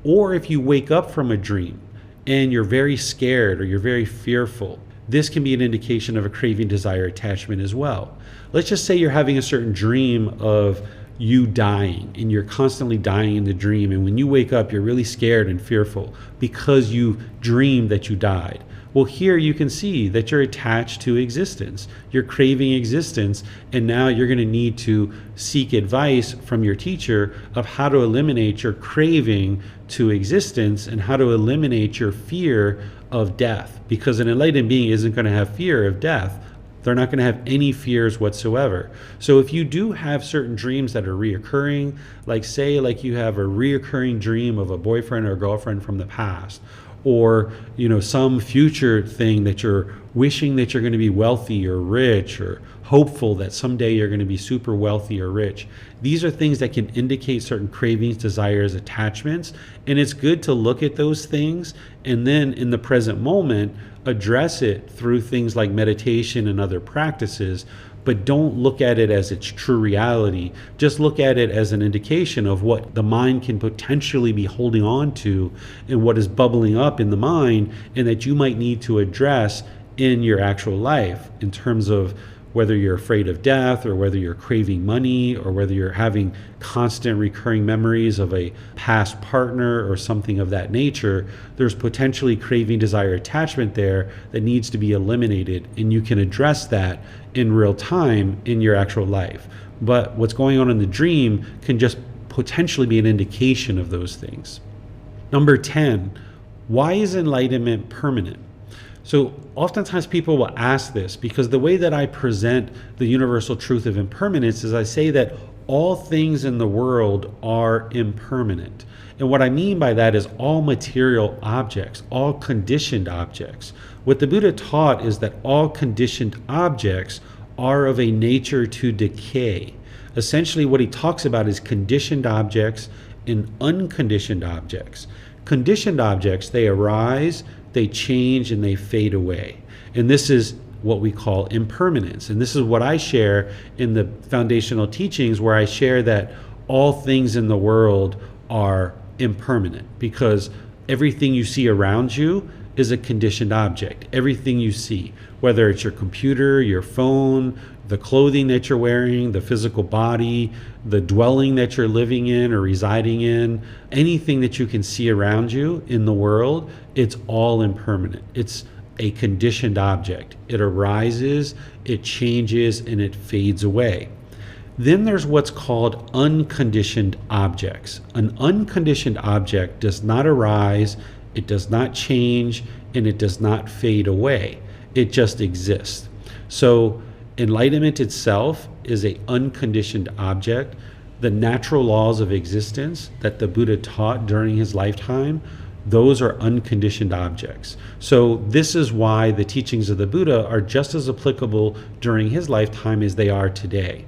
Speaker 2: Or if you wake up from a dream and you're very scared or you're very fearful, this can be an indication of a craving, desire, attachment as well. Let's just say you're having a certain dream of you dying and you're constantly dying in the dream, and when you wake up you're really scared and fearful because you dreamed that you died. Well, here you can see that you're attached to existence. You're craving existence, and now you're going to need to seek advice from your teacher of how to eliminate your craving to existence and how to eliminate your fear of death, because an enlightened being isn't going to have fear of death. They're not going to have any fears whatsoever. So if you do have certain dreams that are reoccurring, like say like you have a reoccurring dream of a boyfriend or girlfriend from the past, or some future thing that you're wishing that you're going to be wealthy or rich, or hopeful that someday you're going to be super wealthy or rich. These are things that can indicate certain cravings, desires, attachments, and it's good to look at those things and then in the present moment address it through things like meditation and other practices, but don't look at it as its true reality. Just look at it as an indication of what the mind can potentially be holding on to and what is bubbling up in the mind, and that you might need to address in your actual life in terms of whether you're afraid of death, or whether you're craving money, or whether you're having constant recurring memories of a past partner or something of that nature. There's potentially craving, desire, attachment there that needs to be eliminated, and you can address that in real time in your actual life. But what's going on in the dream can just potentially be an indication of those things. Number 10, why is enlightenment permanent? So oftentimes people will ask this, because the way that I present the universal truth of impermanence is I say that all things in the world are impermanent. And what I mean by that is all material objects, all conditioned objects. What the Buddha taught is that all conditioned objects are of a nature to decay. Essentially what he talks about is conditioned objects and unconditioned objects. Conditioned objects, they arise, they change, and they fade away. And this is what we call impermanence. And this is what I share in the foundational teachings, where I share that all things in the world are impermanent, because everything you see around you is a conditioned object. Everything you see, whether it's your computer, your phone, the clothing that you're wearing, the physical body, the dwelling that you're living in or residing in, anything that you can see around you in the world, it's all impermanent. It's a conditioned object. It arises, it changes, and it fades away. Then there's what's called unconditioned objects. An unconditioned object does not arise, it does not change, and it does not fade away. It just exists. So enlightenment itself is an unconditioned object. The natural laws of existence that the Buddha taught during his lifetime, those are unconditioned objects. So this is why the teachings of the Buddha are just as applicable during his lifetime as they are today.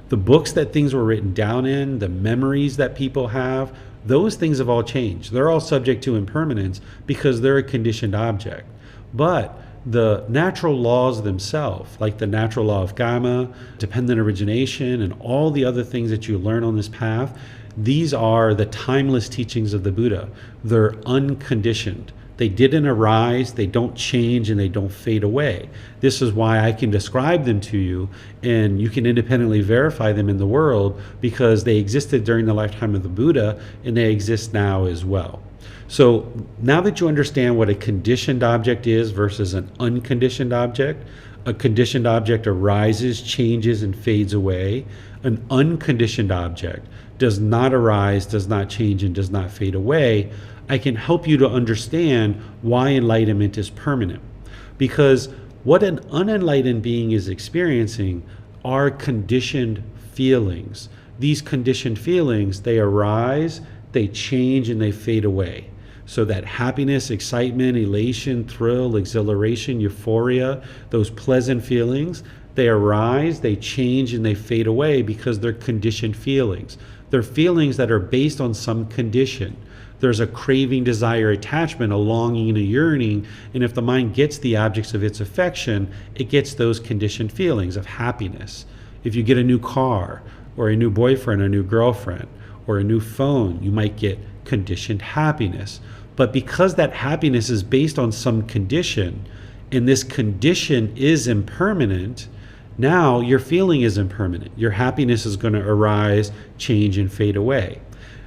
Speaker 2: The books that things were written down in, the memories that people have, those things have all changed. They're all subject to impermanence because they're a conditioned object. But the natural laws themselves, like the natural law of karma, dependent origination, and all the other things that you learn on this path, these are the timeless teachings of the Buddha. They're unconditioned. They didn't arise, they don't change, and they don't fade away. This is why I can describe them to you, and you can independently verify them in the world, because they existed during the lifetime of the Buddha, and they exist now as well. So now that you understand what a conditioned object is versus an unconditioned object, a conditioned object arises, changes, and fades away. An unconditioned object does not arise, does not change, and does not fade away. I can help you to understand why enlightenment is permanent. Because what an unenlightened being is experiencing are conditioned feelings. These conditioned feelings, they arise, they change, and they fade away. So that happiness, excitement, elation, thrill, exhilaration, euphoria, those pleasant feelings, they arise, they change, and they fade away because they're conditioned feelings. They're feelings that are based on some condition. There's a craving, desire, attachment, a longing, and a yearning. And if the mind gets the objects of its affection, it gets those conditioned feelings of happiness. If you get a new car, or a new boyfriend, or a new girlfriend, or a new phone, you might get conditioned happiness. But because that happiness is based on some condition, and this condition is impermanent, now your feeling is impermanent. Your happiness is going to arise, change, and fade away.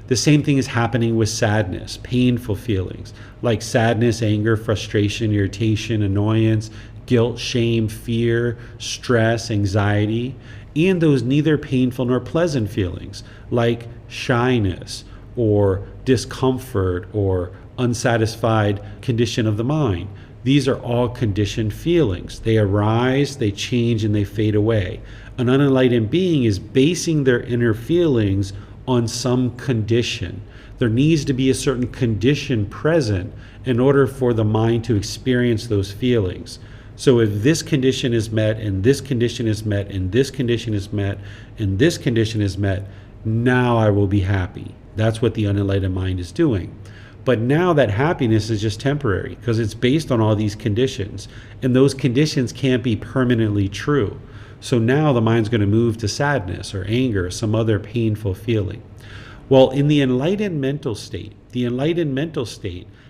Speaker 2: The same thing is happening with sadness, painful feelings like sadness, anger, frustration, irritation, annoyance, guilt, shame, fear, stress, anxiety, and those neither painful nor pleasant feelings like shyness or discomfort or unsatisfied condition of the mind. These are all conditioned feelings. They arise, they change, and they fade away. An unenlightened being is basing their inner feelings on some condition. There needs to be a certain condition present in order for the mind to experience those feelings. So if this condition is met, and this condition is met, and this condition is met, and this condition is met, now I will be happy. That's what the unenlightened mind is doing. But now that happiness is just temporary because it's based on all these conditions, and those conditions can't be permanently true. So now the mind's going to move to sadness or anger or some other painful feeling. Well, in the enlightened mental state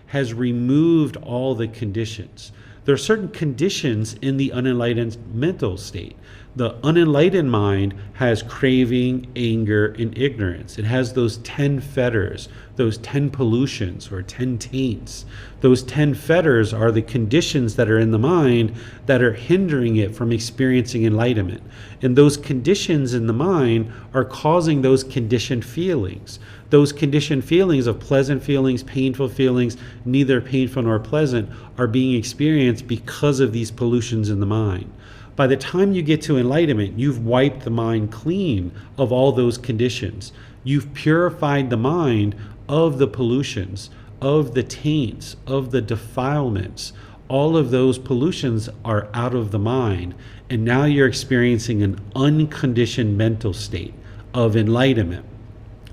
Speaker 2: has removed all the conditions. There are certain conditions in the unenlightened mental state. The unenlightened mind has craving, anger, and ignorance. It has those 10 fetters, those 10 pollutions or 10 taints. Those 10 fetters are the conditions that are in the mind that are hindering it from experiencing enlightenment. And those conditions in the mind are causing those conditioned feelings. Those conditioned feelings of pleasant feelings, painful feelings, neither painful nor pleasant, are being experienced because of these pollutions in the mind. By the time you get to enlightenment, you've wiped the mind clean of all those conditions. You've purified the mind of the pollutions, of the taints, of the defilements. All of those pollutions are out of the mind, and now you're experiencing an unconditioned mental state of enlightenment.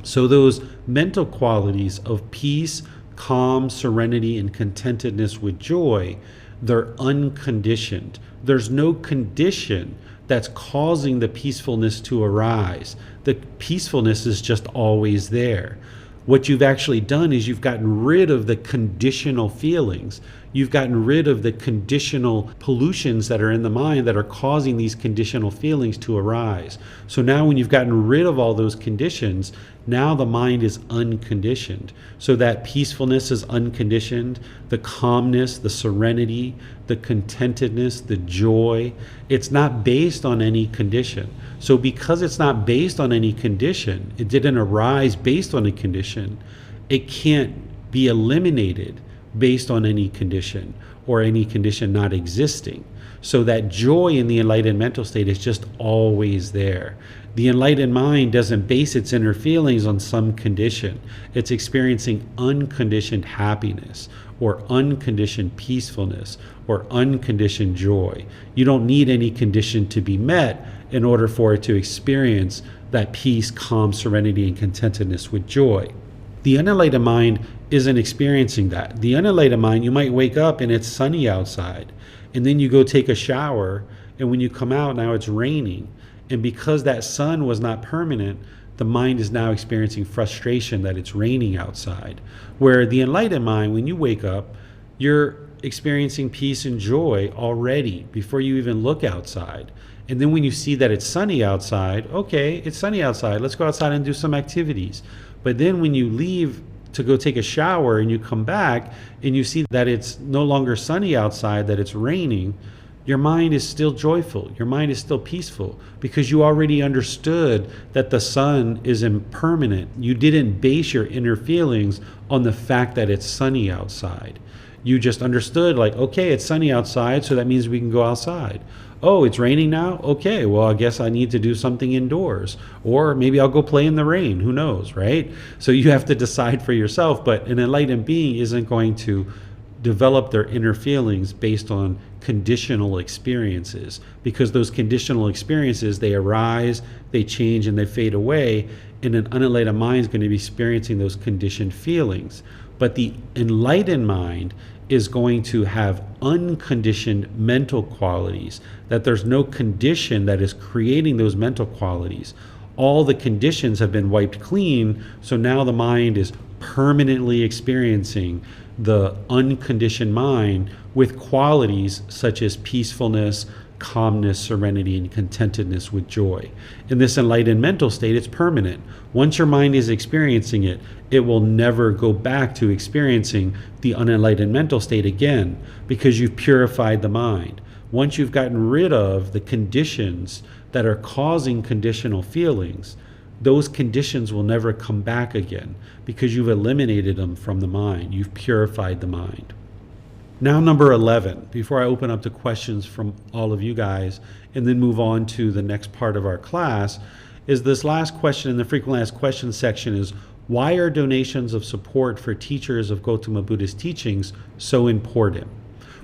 Speaker 2: So those mental qualities of peace, calm, serenity, and contentedness with joy, they're unconditioned. There's no condition that's causing the peacefulness to arise. The peacefulness is just always there. What you've actually done is you've gotten rid of the conditional feelings. You've gotten rid of the conditional pollutions that are in the mind that are causing these conditional feelings to arise. So now when you've gotten rid of all those conditions, now the mind is unconditioned. So that peacefulness is unconditioned, the calmness, the serenity, the contentedness, the joy. It's not based on any condition. So because it's not based on any condition, it didn't arise based on a condition, it can't be eliminated based on any condition or any condition not existing. So that joy in the enlightened mental state is just always there. The enlightened mind doesn't base its inner feelings on some condition. It's experiencing unconditioned happiness or unconditioned peacefulness or unconditioned joy. You don't need any condition to be met in order for it to experience that peace, calm, serenity, and contentedness with joy. The unenlightened mind isn't experiencing that. The unenlightened mind, you might wake up and it's sunny outside, and then you go take a shower, and when you come out, now it's raining. And because that sun was not permanent, the mind is now experiencing frustration that it's raining outside. Where the enlightened mind, when you wake up, You're experiencing peace and joy already before you even look outside. And then when you see that it's sunny outside, okay, it's sunny outside, let's go outside and do some activities. But then when you leave to go take a shower and you come back and you see that it's no longer sunny outside, that it's raining, your mind is still joyful. Your mind is still peaceful because you already understood that the sun is impermanent. You didn't base your inner feelings on the fact that it's sunny outside. You just understood, like, okay, it's sunny outside, so that means we can go outside. Oh, it's raining now? Okay, well, I guess I need to do something indoors. Or maybe I'll go play in the rain. Who knows, right? So you have to decide for yourself. But an enlightened being isn't going to develop their inner feelings based on conditional experiences, because those conditional experiences, they arise, they change, and they fade away. And an unenlightened mind is going to be experiencing those conditioned feelings. But the enlightened mind is going to have unconditioned mental qualities, that there's no condition that is creating those mental qualities. All the conditions have been wiped clean, so now the mind is permanently experiencing the unconditioned mind with qualities such as peacefulness, calmness, serenity, and contentedness with joy. In this enlightened mental state, it's permanent. Once your mind is experiencing it, it will never go back to experiencing the unenlightened mental state again, because you've purified the mind. Once you've gotten rid of the conditions that are causing conditional feelings, those conditions will never come back again because you've eliminated them from the mind. You've purified the mind. Now, number 11, before I open up to questions from all of you guys and then move on to the next part of our class, is this last question in the frequently asked questions section is, why are donations of support for teachers of Gotama Buddha's teachings so important?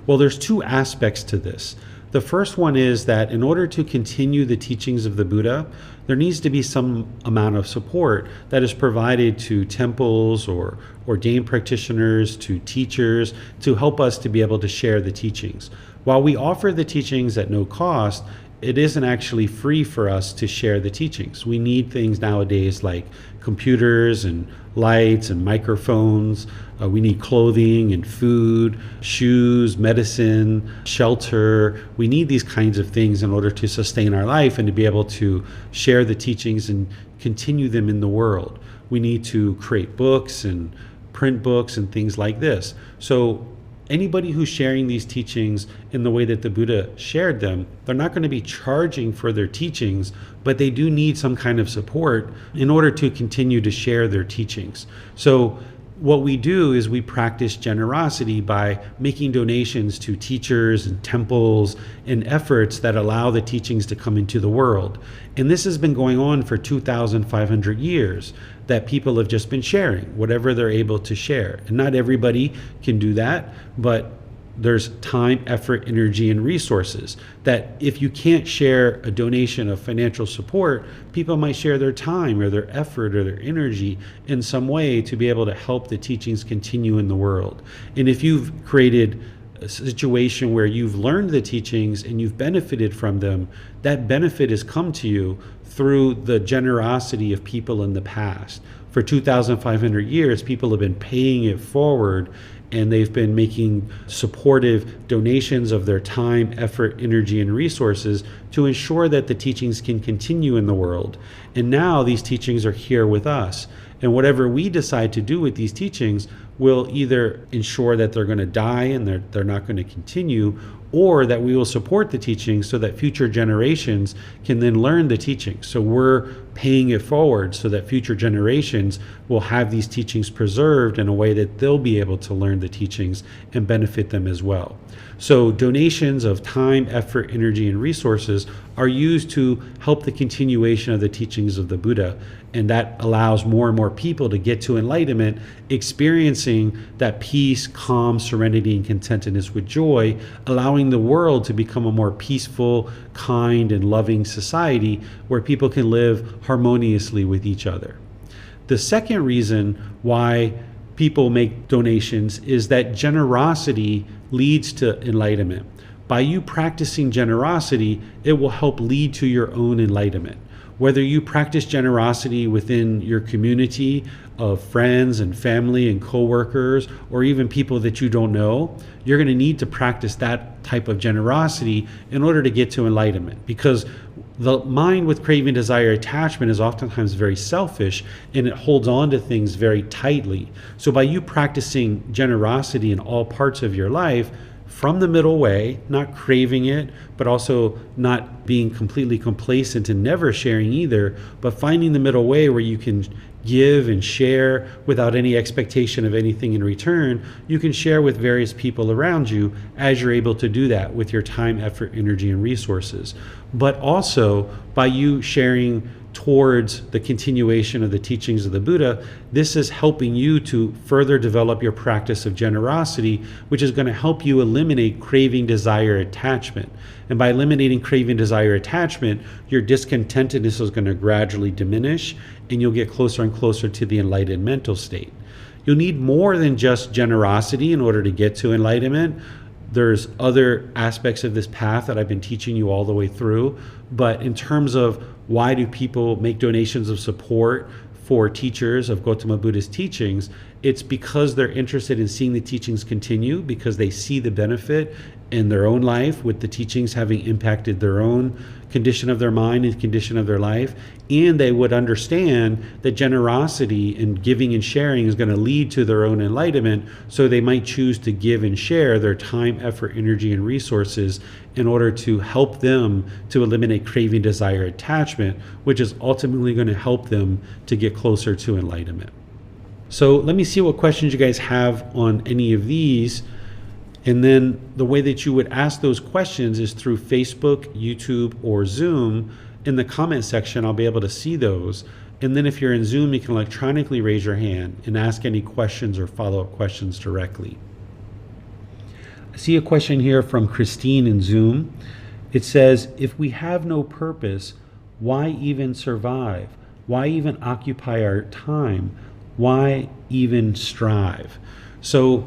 Speaker 2: Well, there's two aspects to this. The first one is that in order to continue the teachings of the Buddha, there needs to be some amount of support that is provided to temples or ordained practitioners, to teachers, to help us to be able to share the teachings. While we offer the teachings at no cost, it isn't actually free for us to share the teachings. We need things nowadays like computers and lights and microphones. We need clothing and food, shoes, medicine, shelter. We need these kinds of things in order to sustain our life and to be able to share the teachings and continue them in the world. We need to create books and print books and things like this. So anybody who's sharing these teachings in the way that the Buddha shared them, they're not going to be charging for their teachings, but they do need some kind of support in order to continue to share their teachings. So what we do is we practice generosity by making donations to teachers and temples and efforts that allow the teachings to come into the world. And this has been going on for 2,500 years, that people have just been sharing whatever they're able to share. And not everybody can do that, but there's time, effort, energy, and resources that if you can't share a donation of financial support, people might share their time or their effort or their energy in some way to be able to help the teachings continue in the world. And if you've created a situation where you've learned the teachings and you've benefited from them, that benefit has come to you through the generosity of people in the past. For 2,500 years, people have been paying it forward, and they've been making supportive donations of their time, effort, energy, and resources to ensure that the teachings can continue in the world. And now these teachings are here with us. And whatever we decide to do with these teachings will either ensure that they're going to die and they're not going to continue, or that we will support the teachings so that future generations can then learn the teachings. So we're paying it forward so that future generations will have these teachings preserved in a way that they'll be able to learn the teachings and benefit them as well. So donations of time, effort, energy, and resources are used to help the continuation of the teachings of the Buddha. And that allows more and more people to get to enlightenment, experiencing that peace, calm, serenity, and contentedness with joy, allowing the world to become a more peaceful, kind, and loving society where people can live harmoniously with each other. The second reason why people make donations is that generosity leads to enlightenment. By you practicing generosity, it will help lead to your own enlightenment. whether you practice generosity within your community of friends and family and coworkers, or even people that you don't know, you're going to need to practice that type of generosity in order to get to enlightenment. Because the mind with craving, desire, attachment is oftentimes very selfish, and it holds on to things very tightly. So by you practicing generosity in all parts of your life, from the middle way, not craving it, but also not being completely complacent and never sharing either, but finding the middle way where you can give and share without any expectation of anything in return, you can share with various people around you as you're able to do that with your time, effort, energy, and resources. But also by you sharing towards the continuation of the teachings of the Buddha, this is helping you to further develop your practice of generosity, which is going to help you eliminate craving, desire, attachment. And by eliminating craving, desire, attachment, your discontentedness is going to gradually diminish, and you'll get closer and closer to the enlightened mental state. You'll need more than just generosity in order to get to enlightenment. There's other aspects of this path that I've been teaching you all the way through. But in terms of why do people make donations of support for teachers of Gotama Buddha's teachings, it's because they're interested in seeing the teachings continue, because they see the benefit in their own life with the teachings having impacted their own condition of their mind and condition of their life. And they would understand that generosity and giving and sharing is going to lead to their own enlightenment. So they might choose to give and share their time, effort, energy, and resources in order to help them to eliminate craving, desire, attachment, which is ultimately going to help them to get closer to enlightenment. So let me see what questions you guys have on any of these. And then the way that you would ask those questions is through Facebook, YouTube, or Zoom. In the comment section, I'll be able to see those. And then if you're in Zoom, you can electronically raise your hand and ask any questions or follow-up questions directly. I see a question here from Christine in Zoom. It says, if we have no purpose, why even survive? Why even occupy our time? Why even strive? So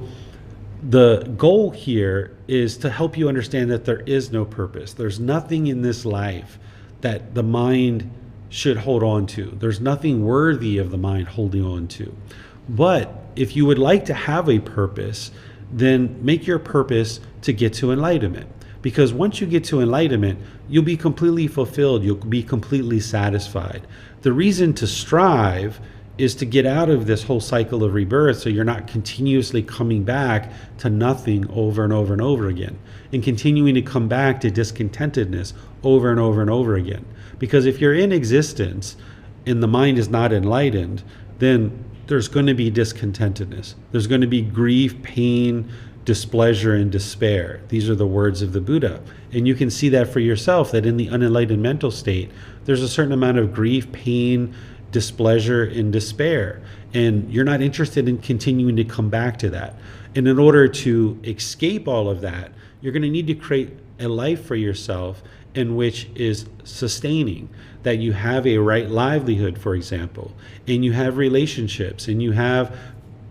Speaker 2: the goal here is to help you understand that there is no purpose. There's nothing in this life that the mind should hold on to. There's nothing worthy of the mind holding on to. But if you would like to have a purpose, then make your purpose to get to enlightenment. Because once you get to enlightenment, you'll be completely fulfilled. You'll be completely satisfied. The reason to strive is to get out of this whole cycle of rebirth, so you're not continuously coming back to nothing over and over and over again, and continuing to come back to discontentedness over and over and over again. Because if you're in existence and the mind is not enlightened, then there's going to be discontentedness. There's going to be grief, pain, displeasure, and despair. These are the words of the Buddha. And you can see that for yourself, that in the unenlightened mental state, there's a certain amount of grief, pain, displeasure, and despair. And you're not interested in continuing to come back to that. And in order to escape all of that, you're going to need to create a life for yourself in which is sustaining, that you have a right livelihood, for example, and you have relationships, and you have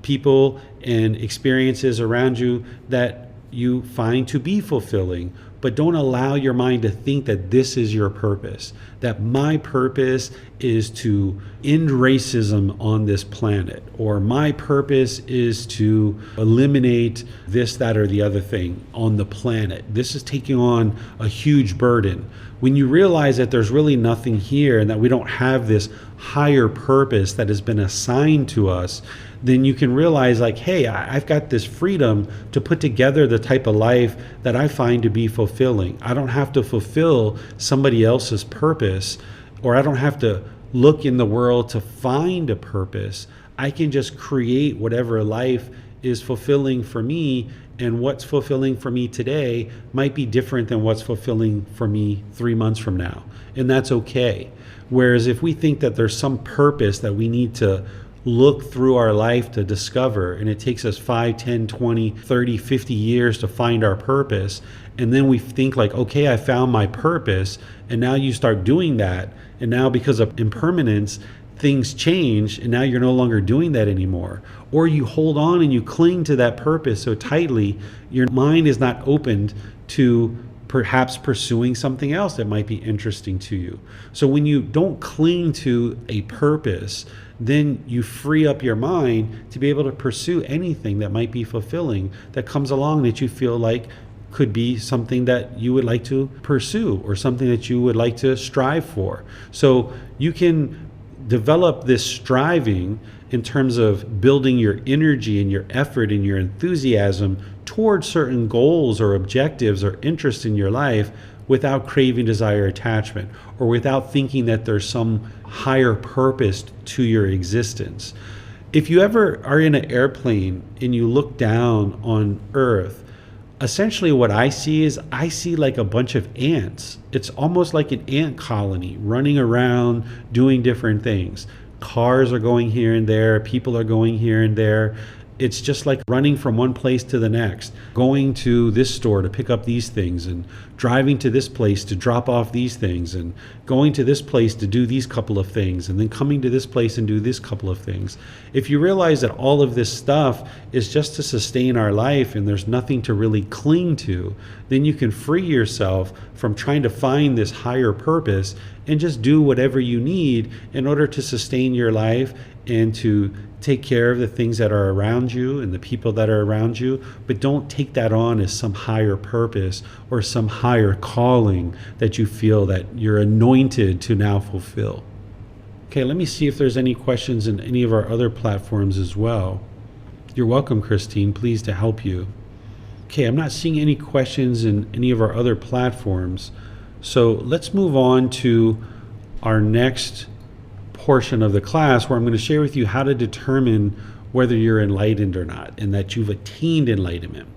Speaker 2: people and experiences around you that you find to be fulfilling. But don't allow your mind to think that this is your purpose, that my purpose is to end racism on this planet, or my purpose is to eliminate this, that, or the other thing on the planet. This is taking on a huge burden. When you realize that there's really nothing here and that we don't have this higher purpose that has been assigned to us, then you can realize, like, hey, I've got this freedom to put together the type of life that I find to be fulfilling. I don't have to fulfill somebody else's purpose, or I don't have to look in the world to find a purpose. I can just create whatever life is fulfilling for me, and what's fulfilling for me today might be different than what's fulfilling for me 3 months from now, and that's okay. Whereas if we think that there's some purpose that we need to look through our life to discover, and it takes us 5, 10, 20, 30, 50 years to find our purpose, and then we think like, okay, I found my purpose, and now you start doing that, and now because of impermanence, things change, and now you're no longer doing that anymore. Or you hold on and you cling to that purpose so tightly, your mind is not opened to perhaps pursuing something else that might be interesting to you. So when you don't cling to a purpose, then you free up your mind to be able to pursue anything that might be fulfilling that comes along that you feel like could be something that you would like to pursue or something that you would like to strive for. So you can develop this striving in terms of building your energy and your effort and your enthusiasm towards certain goals or objectives or interests in your life without craving, desire, attachment, or without thinking that there's some higher purpose to your existence. If you ever are in an airplane and you look down on Earth, essentially what I see like a bunch of ants. It's almost like an ant colony running around doing different things. Cars are going here and there, people are going here and there. It's just like running from one place to the next, going to this store to pick up these things and driving to this place to drop off these things and going to this place to do these couple of things and then coming to this place and do this couple of things. If you realize that all of this stuff is just to sustain our life and there's nothing to really cling to, then you can free yourself from trying to find this higher purpose and just do whatever you need in order to sustain your life and to take care of the things that are around you and the people that are around you, but don't take that on as some higher purpose or some higher calling that you feel that you're anointed to now fulfill. Okay, let me see if there's any questions in any of our other platforms as well. You're welcome, Christine. Pleased to help you. Okay, I'm not seeing any questions in any of our other platforms. So let's move on to our next portion of the class where I'm going to share with you how to determine whether you're enlightened or not and that you've attained enlightenment.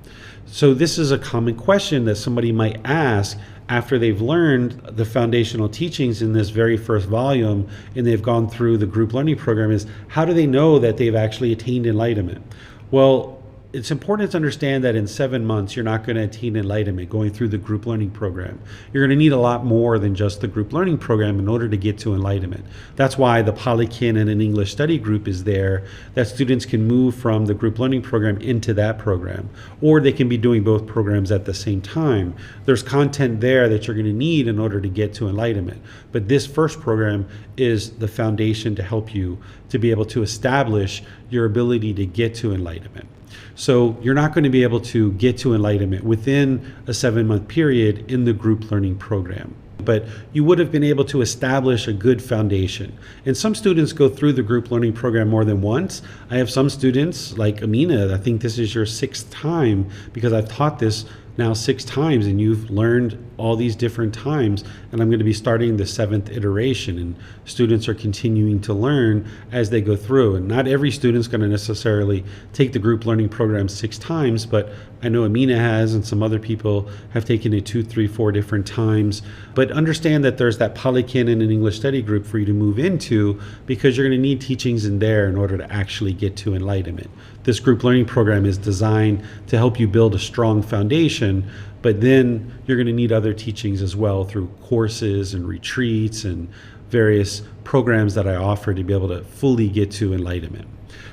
Speaker 2: So this is a common question that somebody might ask after they've learned the foundational teachings in this very first volume and they've gone through the group learning program is, how do they know that they've actually attained enlightenment? Well, it's important to understand that in 7 months, you're not going to attain enlightenment going through the group learning program. You're going to need a lot more than just the group learning program in order to get to enlightenment. That's why the Pali, Canon, and English study group is there, that students can move from the group learning program into that program, or they can be doing both programs at the same time. There's content there that you're going to need in order to get to enlightenment. But this first program is the foundation to help you to be able to establish your ability to get to enlightenment. So you're not going to be able to get to enlightenment within a 7-month period in the group learning program, but you would have been able to establish a good foundation. And some students go through the group learning program more than once. I have some students like Amina, I think this is your 6th time because I've taught this now 6 times and you've learned all these different times, and I'm going to be starting the 7th iteration, and students are continuing to learn as they go through. And not every student's going to necessarily take the group learning program 6 times, but I know Amina has, and some other people have taken it 2, 3, 4 different times. But understand that there's that Pali, Canon, and English study group for you to move into, because you're going to need teachings in there in order to actually get to enlightenment. This group learning program is designed to help you build a strong foundation, but then you're going to need other teachings as well through courses and retreats and various programs that I offer to be able to fully get to enlightenment.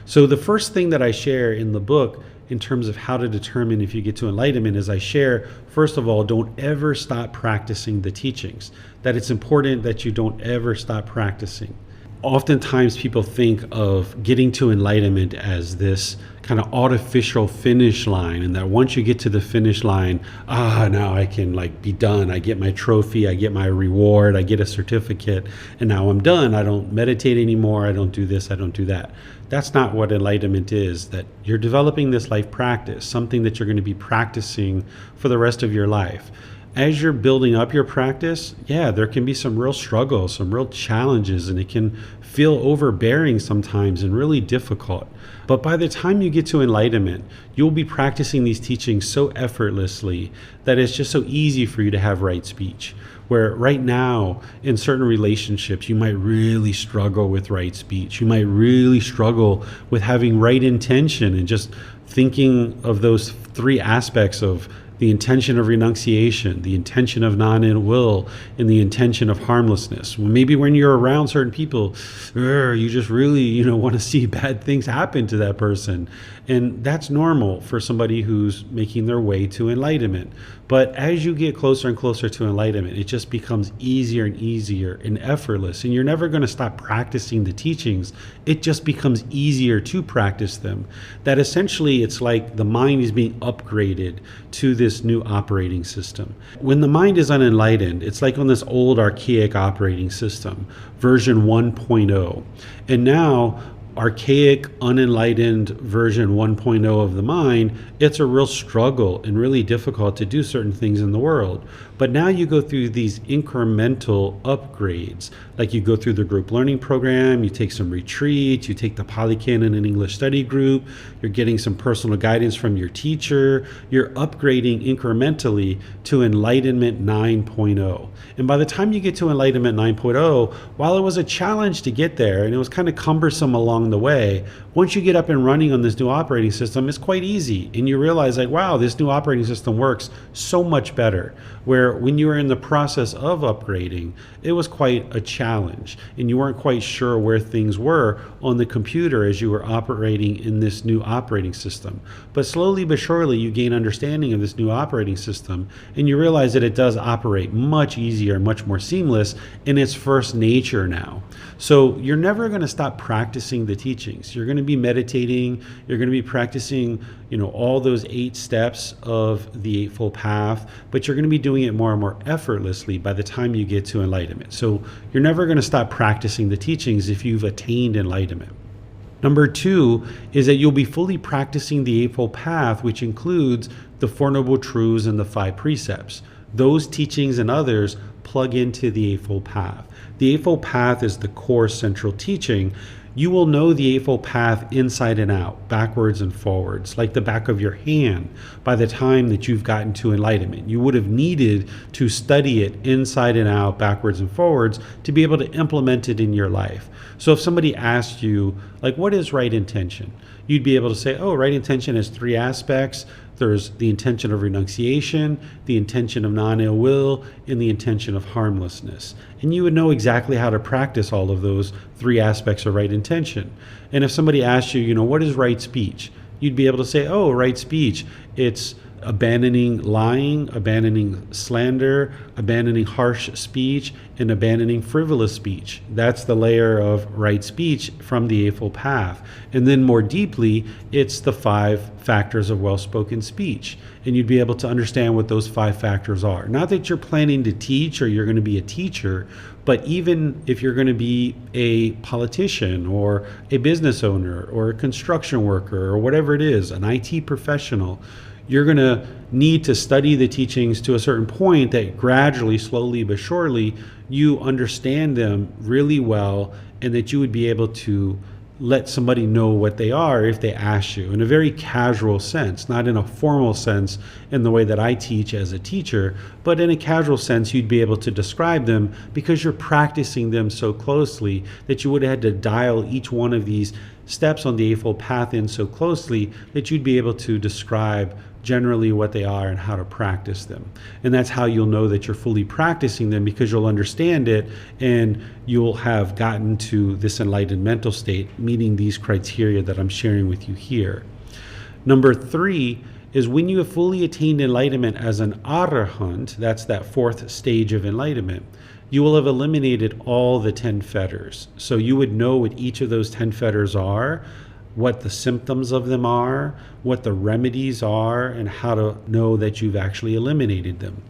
Speaker 2: So the first thing that I share in the book in terms of how to determine if you get to enlightenment is I share, first of all, don't ever stop practicing the teachings, that it's important that you don't ever stop practicing. Oftentimes people think of getting to enlightenment as this kind of artificial finish line, and that once you get to the finish line, now I can be done. I get my trophy, I get my reward, I get a certificate, and now I'm done. I don't meditate anymore, I don't do this, I don't do that. That's not what enlightenment is, that you're developing this life practice, something that you're going to be practicing for the rest of your life. As you're building up your practice, there can be some real struggles, some real challenges, and it can feel overbearing sometimes and really difficult. But by the time you get to enlightenment, you'll be practicing these teachings so effortlessly that it's just so easy for you to have right speech. Where right now, in certain relationships, you might really struggle with right speech. You might really struggle with having right intention and just thinking of those 3 aspects of the intention of renunciation, the intention of non-ill will, and the intention of harmlessness. Well, maybe when you're around certain people, you just really, want to see bad things happen to that person. And that's normal for somebody who's making their way to enlightenment. But as you get closer and closer to enlightenment, it just becomes easier and easier and effortless. And you're never going to stop practicing the teachings. It just becomes easier to practice them. That essentially it's like the mind is being upgraded to this new operating system. When the mind is unenlightened, it's like on this old archaic operating system, version 1.0. And now, archaic, unenlightened version 1.0 of the mind, it's a real struggle and really difficult to do certain things in the world. But now you go through these incremental upgrades, like you go through the group learning program, you take some retreats, you take the Pali, Canon, and English study group, you're getting some personal guidance from your teacher, you're upgrading incrementally to Enlightenment 9.0. And by the time you get to Enlightenment 9.0, while it was a challenge to get there, and it was kind of cumbersome along the way, once you get up and running on this new operating system, it's quite easy. And you realize like, wow, this new operating system works so much better. Where when you were in the process of upgrading, it was quite a challenge and you weren't quite sure where things were on the computer as you were operating in this new operating system. But slowly but surely you gain understanding of this new operating system and you realize that it does operate much easier, much more seamless in its first nature now. So you're never going to stop practicing the teachings. You're going to be meditating, you're going to be practicing, all those 8 steps of the Eightfold Path, but you're going to be doing it more and more effortlessly by the time you get to enlightenment. So you're never going to stop practicing the teachings if you've attained enlightenment. Number 2 is that you'll be fully practicing the Eightfold Path, which includes the Four Noble Truths and the 5 precepts. Those teachings and others plug into the Eightfold Path. The Eightfold Path is the core central teaching. You will know the Eightfold Path inside and out, backwards and forwards, like the back of your hand by the time that you've gotten to enlightenment. You would have needed to study it inside and out, backwards and forwards, to be able to implement it in your life. So if somebody asked you, like, what is right intention? You'd be able to say, oh, right intention has 3 aspects. There's the intention of renunciation, the intention of non-ill will, and the intention of harmlessness. And you would know exactly how to practice all of those 3 aspects of right intention. And if somebody asked you, what is right speech? You'd be able to say, oh, right speech, it's abandoning lying, abandoning slander, abandoning harsh speech, and abandoning frivolous speech. That's the layer of right speech from the Eightfold Path. And then more deeply, it's the 5 factors of well-spoken speech. And you'd be able to understand what those 5 factors are. Not that you're planning to teach or you're going to be a teacher, but even if you're going to be a politician or a business owner or a construction worker or whatever it is, an IT professional, you're going to need to study the teachings to a certain point that gradually, slowly but surely, you understand them really well and that you would be able to let somebody know what they are if they ask you in a very casual sense, not in a formal sense in the way that I teach as a teacher, but in a casual sense, you'd be able to describe them because you're practicing them so closely that you would have had to dial each one of these steps on the Eightfold Path in so closely that you'd be able to describe generally what they are and how to practice them. And that's how you'll know that you're fully practicing them, because you'll understand it and you'll have gotten to this enlightened mental state, meeting these criteria that I'm sharing with you here. Number 3 is when you have fully attained enlightenment as an arahant, that's that 4th stage of enlightenment, you will have eliminated all the 10 fetters. So you would know what each of those 10 fetters are, what the symptoms of them are, what the remedies are, and how to know that you've actually eliminated them.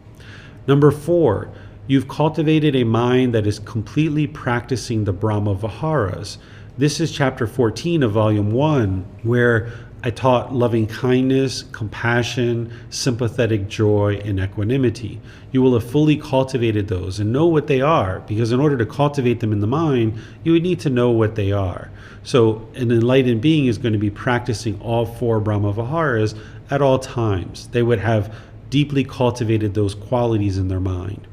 Speaker 2: Number 4, you've cultivated a mind that is completely practicing the Brahma Viharas. This is chapter 14 of volume 1, where I taught loving kindness, compassion, sympathetic joy, and equanimity. You will have fully cultivated those and know what they are, because in order to cultivate them in the mind, you would need to know what they are. So an enlightened being is going to be practicing all 4 Brahma Viharas at all times. They would have deeply cultivated those qualities in their mind.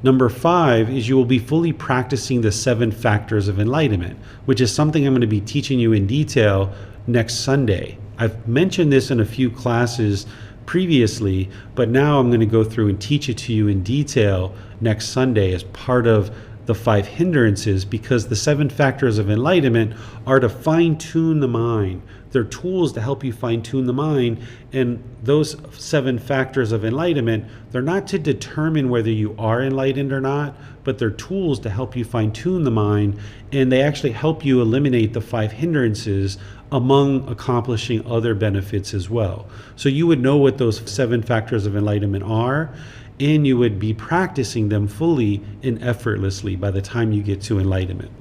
Speaker 2: Number 5 is you will be fully practicing the 7 factors of enlightenment, which is something I'm going to be teaching you in detail next Sunday. I've mentioned this in a few classes previously, but now I'm going to go through and teach it to you in detail next Sunday as part of the 5 hindrances, because the 7 factors of enlightenment are to fine-tune the mind. They're tools to help you fine-tune the mind, and those 7 factors of enlightenment, they're not to determine whether you are enlightened or not, but they're tools to help you fine-tune the mind, and they actually help you eliminate the 5 hindrances among accomplishing other benefits as well. So you would know what those 7 factors of enlightenment are, and you would be practicing them fully and effortlessly by the time you get to enlightenment.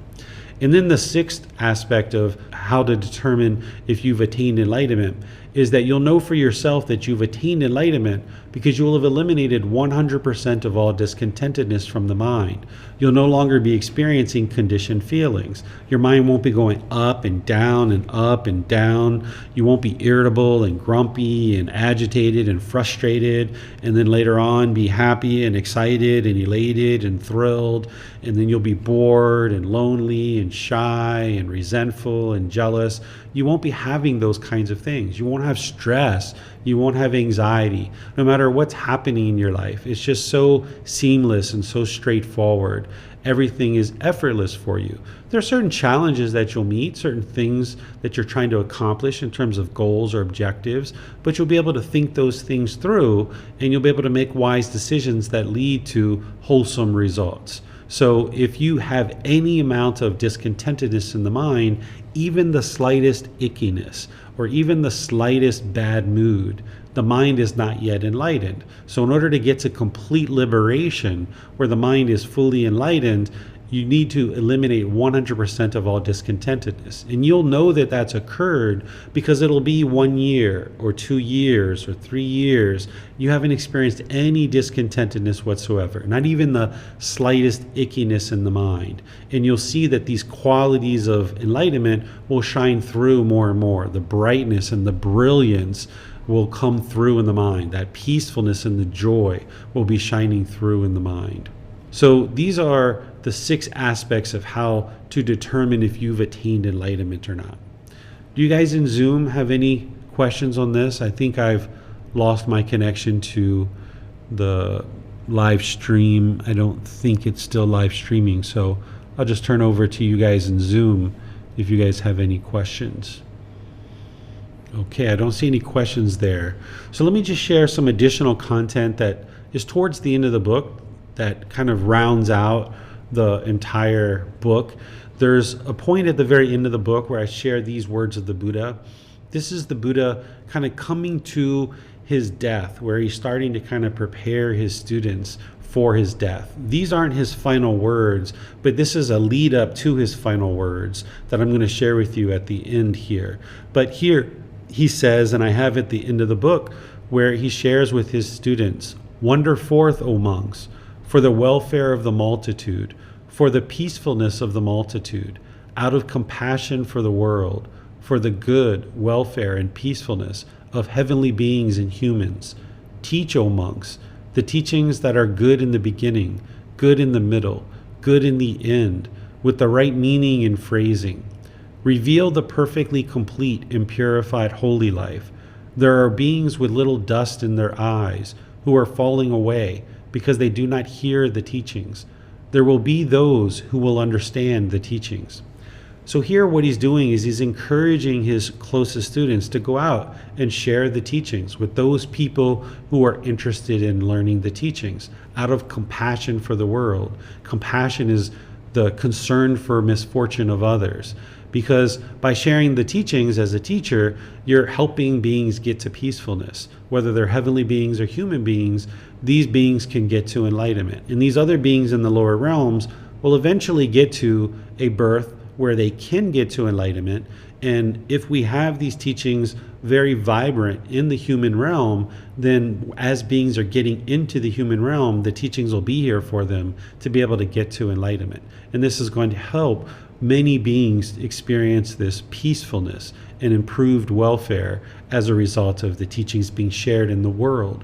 Speaker 2: And then the 6th aspect of how to determine if you've attained enlightenment is that you'll know for yourself that you've attained enlightenment because you will have eliminated 100% of all discontentedness from the mind. You'll no longer be experiencing conditioned feelings. Your mind won't be going up and down and up and down. You won't be irritable and grumpy and agitated and frustrated, and then later on be happy and excited and elated and thrilled, and then you'll be bored and lonely and shy and resentful and jealous. You won't be having those kinds of things. You won't have stress. You won't have anxiety, no matter what's happening in your life. It's just so seamless and so straightforward. Everything is effortless for you. There are certain challenges that you'll meet, certain things that you're trying to accomplish in terms of goals or objectives, but you'll be able to think those things through, and you'll be able to make wise decisions that lead to wholesome results. So if you have any amount of discontentedness in the mind, even the slightest ickiness or even the slightest bad mood, the mind is not yet enlightened. So in order to get to complete liberation, where the mind is fully enlightened, you need to eliminate 100% of all discontentedness. And you'll know that that's occurred because it'll be 1 year or 2 years or 3 years. You haven't experienced any discontentedness whatsoever, not even the slightest ickiness in the mind. And you'll see that these qualities of enlightenment will shine through more and more. The brightness and the brilliance will come through in the mind. That peacefulness and the joy will be shining through in the mind. So these are the 6 aspects of how to determine if you've attained enlightenment or not. Do you guys in Zoom have any questions on this? I think I've lost my connection to the live stream. I don't think it's still live streaming, so I'll just turn over to you guys in Zoom if you guys have any questions. Okay, I don't see any questions there. So let me just share some additional content that is towards the end of the book that kind of rounds out the entire book. There's a point at the very end of the book where I share these words of the Buddha. This is the Buddha kind of coming to his death, where he's starting to kind of prepare his students for his death. These aren't his final words, but this is a lead up to his final words that I'm going to share with you at the end here. But here he says, and I have at the end of the book, where he shares with his students, "Wander forth, O monks, for the welfare of the multitude, for the peacefulness of the multitude, out of compassion for the world, for the good, welfare, and peacefulness of heavenly beings and humans. Teach, O monks, the teachings that are good in the beginning, good in the middle, good in the end, with the right meaning and phrasing. Reveal the perfectly complete and purified holy life. There are beings with little dust in their eyes who are falling away because they do not hear the teachings. There will be those who will understand the teachings." So here what he's doing is he's encouraging his closest students to go out and share the teachings with those people who are interested in learning the teachings out of compassion for the world. Compassion is the concern for misfortune of others. Because by sharing the teachings as a teacher, you're helping beings get to peacefulness. Whether they're heavenly beings or human beings, these beings can get to enlightenment. And these other beings in the lower realms will eventually get to a birth where they can get to enlightenment. And if we have these teachings very vibrant in the human realm, then as beings are getting into the human realm, the teachings will be here for them to be able to get to enlightenment. And this is going to help many beings experience this peacefulness and improved welfare as a result of the teachings being shared in the world.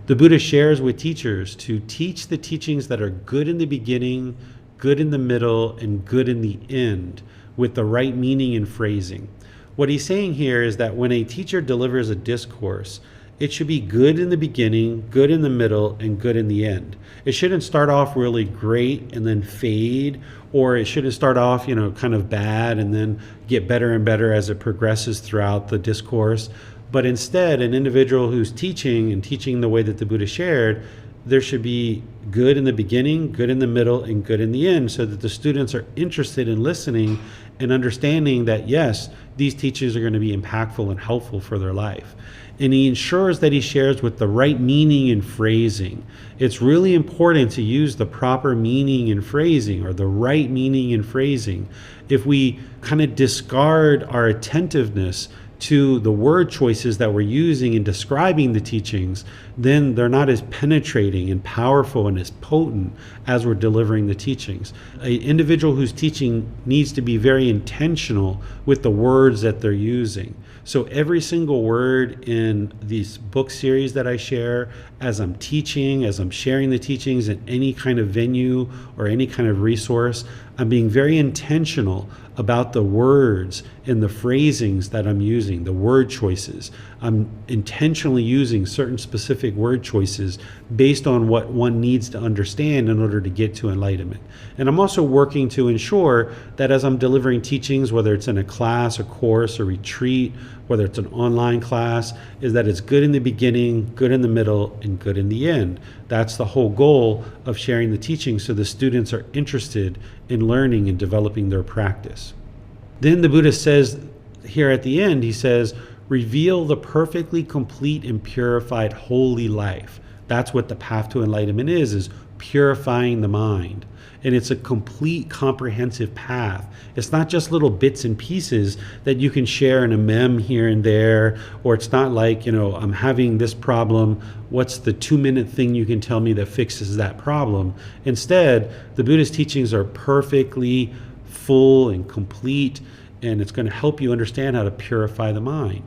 Speaker 2: The Buddha shares with teachers to teach the teachings that are good in the beginning, good in the middle, and good in the end, with the right meaning and phrasing. What he's saying here is that when a teacher delivers a discourse, it should be good in the beginning, good in the middle, and good in the end. It shouldn't start off really great and then fade, or it shouldn't start off, kind of bad and then get better and better as it progresses throughout the discourse. But instead, an individual who's teaching and teaching the way that the Buddha shared, there should be good in the beginning, good in the middle, and good in the end, so that the students are interested in listening and understanding that, yes, these teachings are going to be impactful and helpful for their life. And he ensures that he shares with the right meaning and phrasing. It's really important to use the proper meaning and phrasing, or the right meaning and phrasing. If we kind of discard our attentiveness to the word choices that we're using in describing the teachings, then they're not as penetrating and powerful and as potent as we're delivering the teachings. An individual who's teaching needs to be very intentional with the words that they're using. So every single word in these book series that I share, as I'm teaching, as I'm sharing the teachings in any kind of venue or any kind of resource, I'm being very intentional about the words and the phrasings that I'm using, the word choices. I'm intentionally using certain specific word choices based on what one needs to understand in order to get to enlightenment. And I'm also working to ensure that as I'm delivering teachings, whether it's in a class, a course, a retreat, whether it's an online class, is that it's good in the beginning, good in the middle, and good in the end. That's the whole goal of sharing the teaching, so the students are interested in learning and developing their practice. Then the Buddha says here at the end, he says, reveal the perfectly complete and purified holy life. That's what the path to enlightenment is purifying the mind. And it's a complete, comprehensive path. It's not just little bits and pieces that you can share in a mem here and there, or it's not like, I'm having this problem. What's the 2-minute thing you can tell me that fixes that problem? Instead, the Buddha's teachings are perfectly full and complete, and it's going to help you understand how to purify the mind.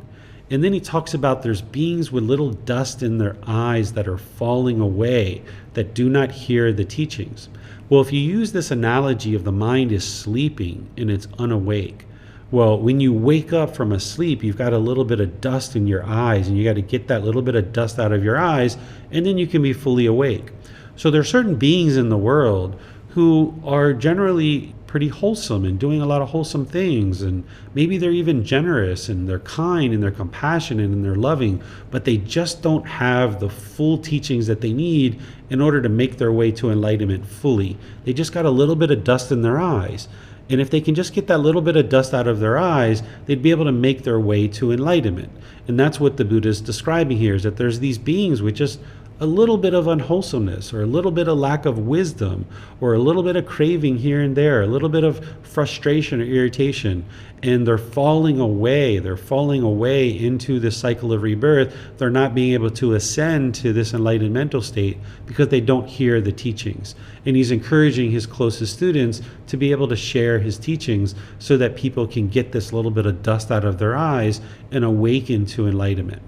Speaker 2: And then he talks about there's beings with little dust in their eyes that are falling away, that do not hear the teachings. Well, if you use this analogy of the mind is sleeping and it's unawake, well, when you wake up from a sleep, you've got a little bit of dust in your eyes, and you got to get that little bit of dust out of your eyes, and then you can be fully awake. So there are certain beings in the world who are generally pretty wholesome and doing a lot of wholesome things, and maybe they're even generous and they're kind and they're compassionate and they're loving, but they just don't have the full teachings that they need in order to make their way to enlightenment fully. They just got a little bit of dust in their eyes, and if they can just get that little bit of dust out of their eyes, they'd be able to make their way to enlightenment. And that's what the Buddha is describing here, is that there's these beings with just a little bit of unwholesomeness, or a little bit of lack of wisdom, or a little bit of craving here and there, a little bit of frustration or irritation, and they're falling away. They're falling away into this cycle of rebirth. They're not being able to ascend to this enlightened mental state because they don't hear the teachings. And he's encouraging his closest students to be able to share his teachings so that people can get this little bit of dust out of their eyes and awaken to enlightenment.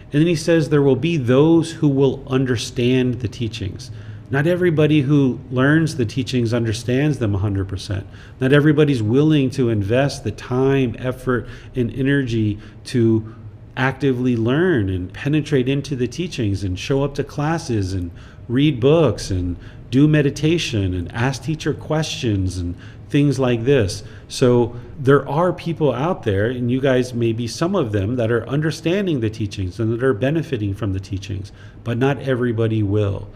Speaker 2: And then he says there will be those who will understand the teachings. Not everybody who learns the teachings understands them 100%. Not everybody's willing to invest the time, effort, and energy to actively learn and penetrate into the teachings and show up to classes and read books and do meditation and ask teacher questions and things like this. So there are people out there, and you guys may be some of them, that are understanding the teachings and that are benefiting from the teachings, but not everybody will.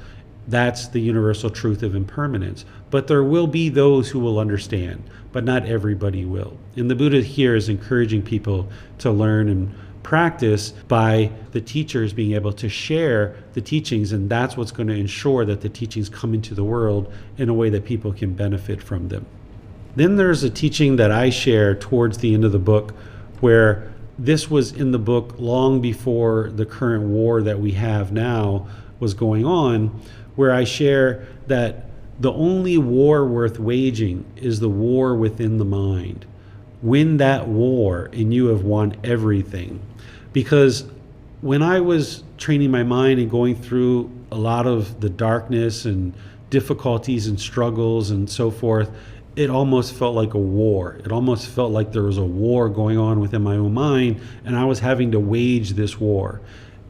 Speaker 2: That's the universal truth of impermanence. But there will be those who will understand, but not everybody will. And the Buddha here is encouraging people to learn and practice by the teachers being able to share the teachings, and that's what's going to ensure that the teachings come into the world in a way that people can benefit from them. Then there's a teaching that I share towards the end of the book, where this was in the book long before the current war that we have now was going on, where I share that the only war worth waging is the war within the mind. Win that war and you have won everything. Because when I was training my mind and going through a lot of the darkness and difficulties and struggles and so forth, it almost felt like a war. It almost felt like there was a war going on within my own mind, and I was having to wage this war.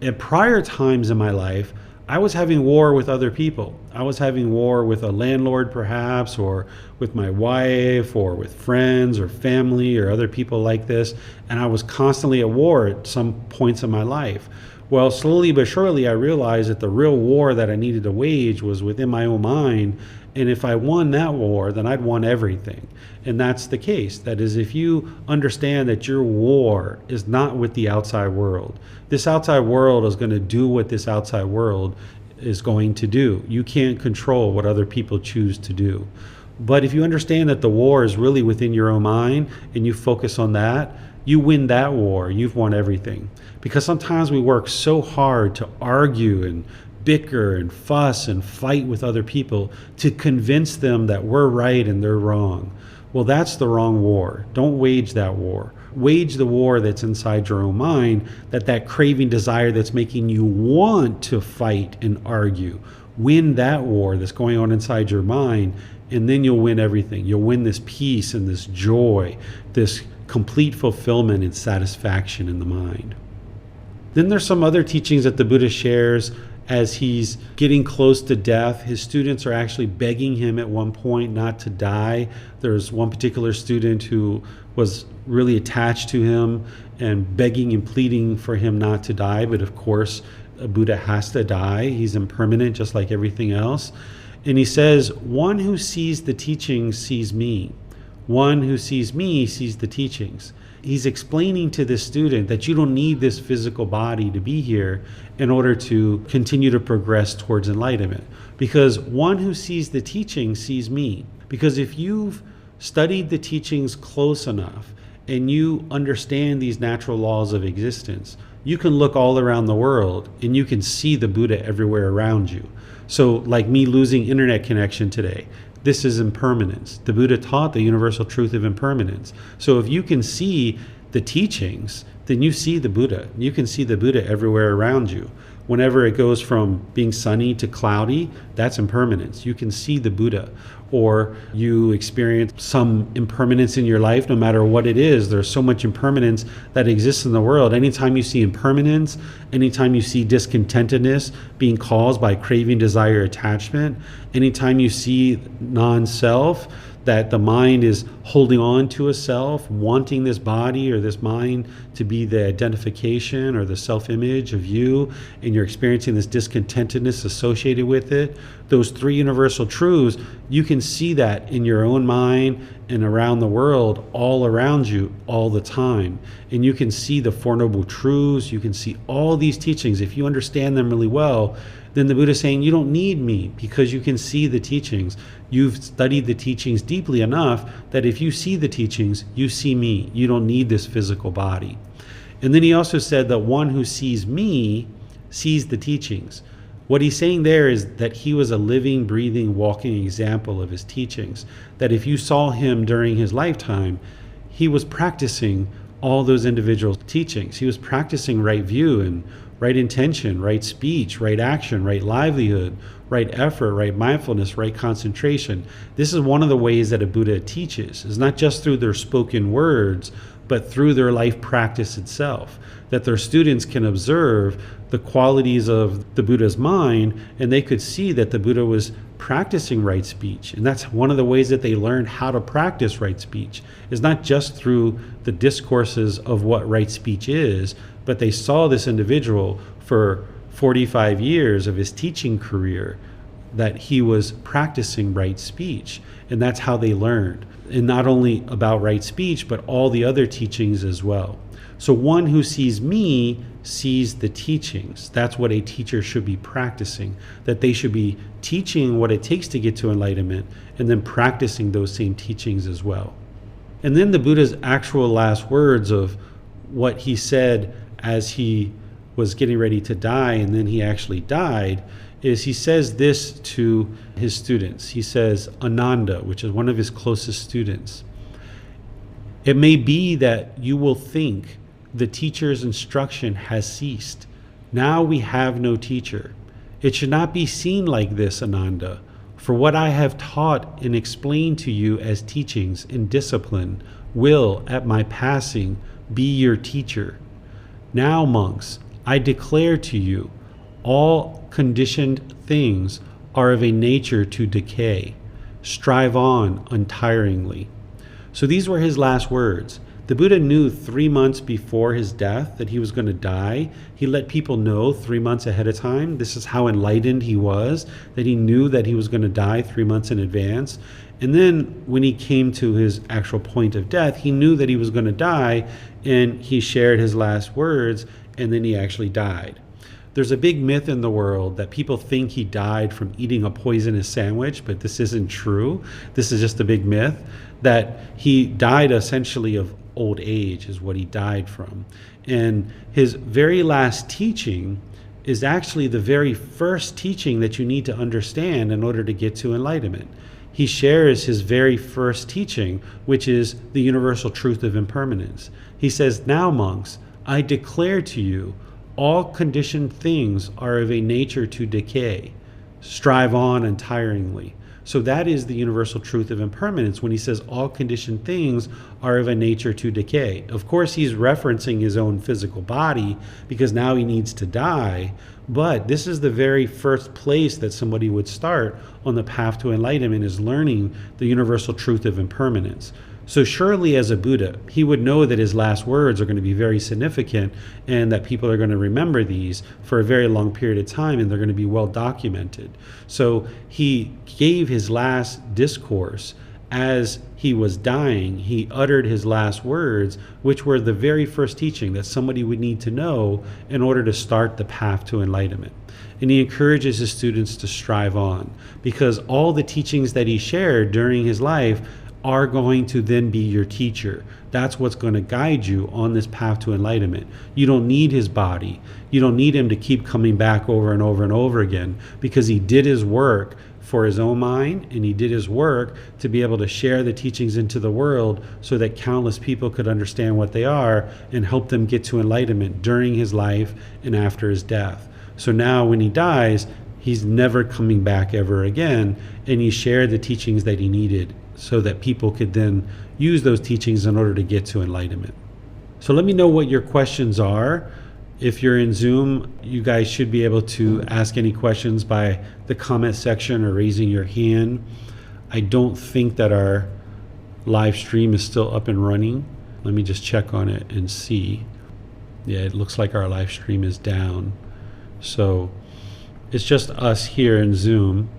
Speaker 2: at prior times in my life, I was having war with other people. I was having war with a landlord perhaps, or with my wife, or with friends or family or other people like this. And I was constantly at war at some points in my life. Well, slowly but surely, I realized that the real war that I needed to wage was within my own mind. And if I won that war, then I'd won everything. And that's the case. That is, if you understand that your war is not with the outside world, this outside world is going to do what this outside world is going to do. You can't control what other people choose to do. But if you understand that the war is really within your own mind and you focus on that, you win that war, you've won everything. Because sometimes we work so hard to argue and bicker and fuss and fight with other people to convince them that we're right and they're wrong. Well, that's the wrong war. Don't wage that war. Wage the war that's inside your own mind, that craving desire that's making you want to fight and argue. Win that war that's going on inside your mind, and then you'll win everything. You'll win this peace and this joy, this complete fulfillment and satisfaction in the mind. Then there's some other teachings that the Buddha shares as he's getting close to death. His students are actually begging him at one point not to die. There's one particular student who was really attached to him and begging and pleading for him not to die. But of course, a Buddha has to die. He's impermanent, just like everything else. And he says, one who sees the teachings sees me. One who sees me sees the teachings. He's explaining to this student that you don't need this physical body to be here in order to continue to progress towards enlightenment. Because one who sees the teachings sees me. Because if you've studied the teachings close enough and you understand these natural laws of existence, you can look all around the world and you can see the Buddha everywhere around you. So like me losing internet connection today, this is impermanence. The Buddha taught the universal truth of impermanence. So if you can see the teachings, then you see the Buddha. You can see the Buddha everywhere around you. Whenever it goes from being sunny to cloudy, that's impermanence. You can see the Buddha. Or you experience some impermanence in your life, no matter what it is. There's so much impermanence that exists in the world. Anytime you see impermanence, anytime you see discontentedness being caused by craving, desire, attachment, anytime you see non-self, that the mind is holding on to a self, wanting this body or this mind to be the identification or the self-image of you, and you're experiencing this discontentedness associated with it, those three universal truths, you can see that in your own mind and around the world, all around you, all the time. And you can see the Four Noble Truths, you can see all these teachings. If you understand them really well, then the Buddha is saying you don't need me because you can see the teachings. You've studied the teachings deeply enough that if you see the teachings, you see me. You don't need this physical body. And then he also said that one who sees me sees the teachings. What he's saying there is that he was a living, breathing, walking example of his teachings. That if you saw him during his lifetime, he was practicing all those individual teachings. He was practicing right view and right intention, right speech, right action, right livelihood, right effort, right mindfulness, right concentration. This is one of the ways that a Buddha teaches. It's not just through their spoken words, but through their life practice itself. That their students can observe the qualities of the Buddha's mind, and they could see that the Buddha was practicing right speech. And that's one of the ways that they learned how to practice right speech. It's not just through the discourses of what right speech is, but they saw this individual for 45 years of his teaching career, that he was practicing right speech. And that's how they learned. And not only about right speech, but all the other teachings as well. So one who sees me sees the teachings. That's what a teacher should be practicing, that they should be teaching what it takes to get to enlightenment and then practicing those same teachings as well. And then the Buddha's actual last words of what he said as he was getting ready to die, and then he actually died, is he says this to his students. He says, Ananda, which is one of his closest students, it may be that you will think the teacher's instruction has ceased. Now we have no teacher. It should not be seen like this, Ananda, for what I have taught and explained to you as teachings in discipline will, at my passing, be your teacher. Now, monks, I declare to you, all conditioned things are of a nature to decay. Strive on untiringly. So these were his last words. The Buddha knew 3 months before his death that he was going to die. He let people know 3 months ahead of time. This is how enlightened he was, that he knew that he was going to die 3 months in advance. And then when he came to his actual point of death, he knew that he was going to die, and he shared his last words, and then he actually died. There's a big myth in the world that people think he died from eating a poisonous sandwich, but this isn't true. This is just a big myth, that he died essentially of old age is what he died from. And his very last teaching is actually the very first teaching that you need to understand in order to get to enlightenment. He shares his very first teaching, which is the universal truth of impermanence. He says, "Now, monks, I declare to you, all conditioned things are of a nature to decay. Strive on untiringly." So that is the universal truth of impermanence when he says all conditioned things are of a nature to decay. Of course, he's referencing his own physical body because now he needs to die. But this is the very first place that somebody would start on the path to enlightenment, is learning the universal truth of impermanence. So surely as a Buddha, he would know that his last words are going to be very significant and that people are going to remember these for a very long period of time, and they're going to be well documented. So he gave his last discourse as he was dying. He uttered his last words, which were the very first teaching that somebody would need to know in order to start the path to enlightenment. And he encourages his students to strive on, because all the teachings that he shared during his life are going to then be your teacher. That's what's going to guide you on this path to enlightenment. You don't need his body. You don't need him to keep coming back over and over and over again, because he did his work for his own mind, and he did his work to be able to share the teachings into the world so that countless people could understand what they are and help them get to enlightenment during his life and after his death. So now when he dies, he's never coming back ever again, and he shared the teachings that he needed so that people could then use those teachings in order to get to enlightenment. So let me know what your questions are. If you're in Zoom, you guys should be able to ask any questions by the comment section or raising your hand. I don't think that our live stream is still up and running. Let me just check on it and see. Yeah, it looks like our live stream is down. So it's just us here in Zoom.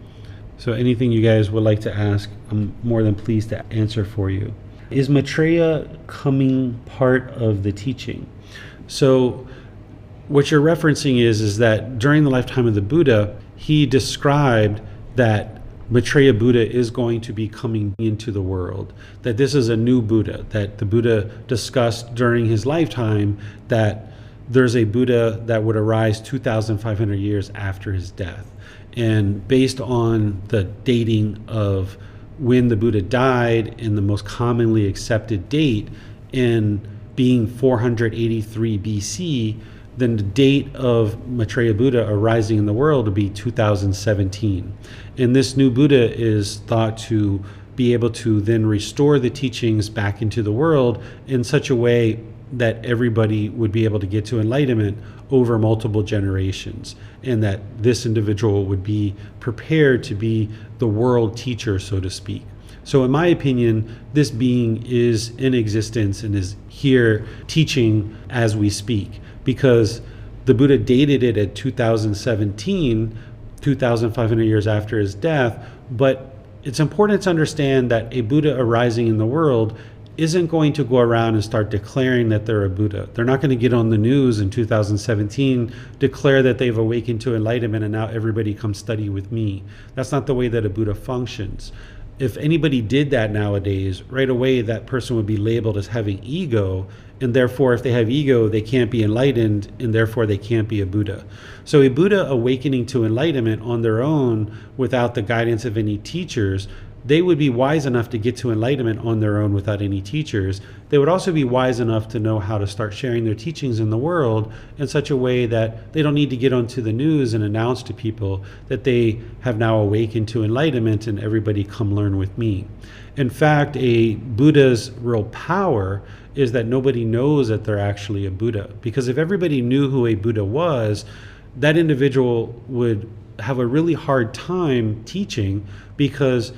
Speaker 2: So anything you guys would like to ask, I'm more than pleased to answer for you. Is Maitreya coming part of the teaching? So what you're referencing is that during the lifetime of the Buddha, he described that Maitreya Buddha is going to be coming into the world, that this is a new Buddha, that the Buddha discussed during his lifetime that there's a Buddha that would arise 2,500 years after his death. And based on the dating of when the Buddha died and the most commonly accepted date in being 483 BC, then the date of Maitreya Buddha arising in the world would be 2017. And this new Buddha is thought to be able to then restore the teachings back into the world in such a way that everybody would be able to get to enlightenment over multiple generations, and that this individual would be prepared to be the world teacher, so to speak. So in my opinion, this being is in existence and is here teaching as we speak, because the Buddha dated it at 2017, 2,500 years after his death. But it's important to understand that a Buddha arising in the world isn't going to go around and start declaring that they're a Buddha. They're not going to get on the news in 2017, declare that they've awakened to enlightenment and now everybody come study with me. That's not the way that a Buddha functions. If anybody did that nowadays, right away that person would be labeled as having ego, and therefore if they have ego, they can't be enlightened, and therefore they can't be a Buddha. So a Buddha awakening to enlightenment on their own without the guidance of any teachers they would be wise enough to get to enlightenment on their own without any teachers. They would also be wise enough to know how to start sharing their teachings in the world in such a way that they don't need to get onto the news and announce to people that they have now awakened to enlightenment and everybody come learn with me. In fact, a Buddha's real power is that nobody knows that they're actually a Buddha. Because if everybody knew who a Buddha was, that individual would have a really hard time teaching, because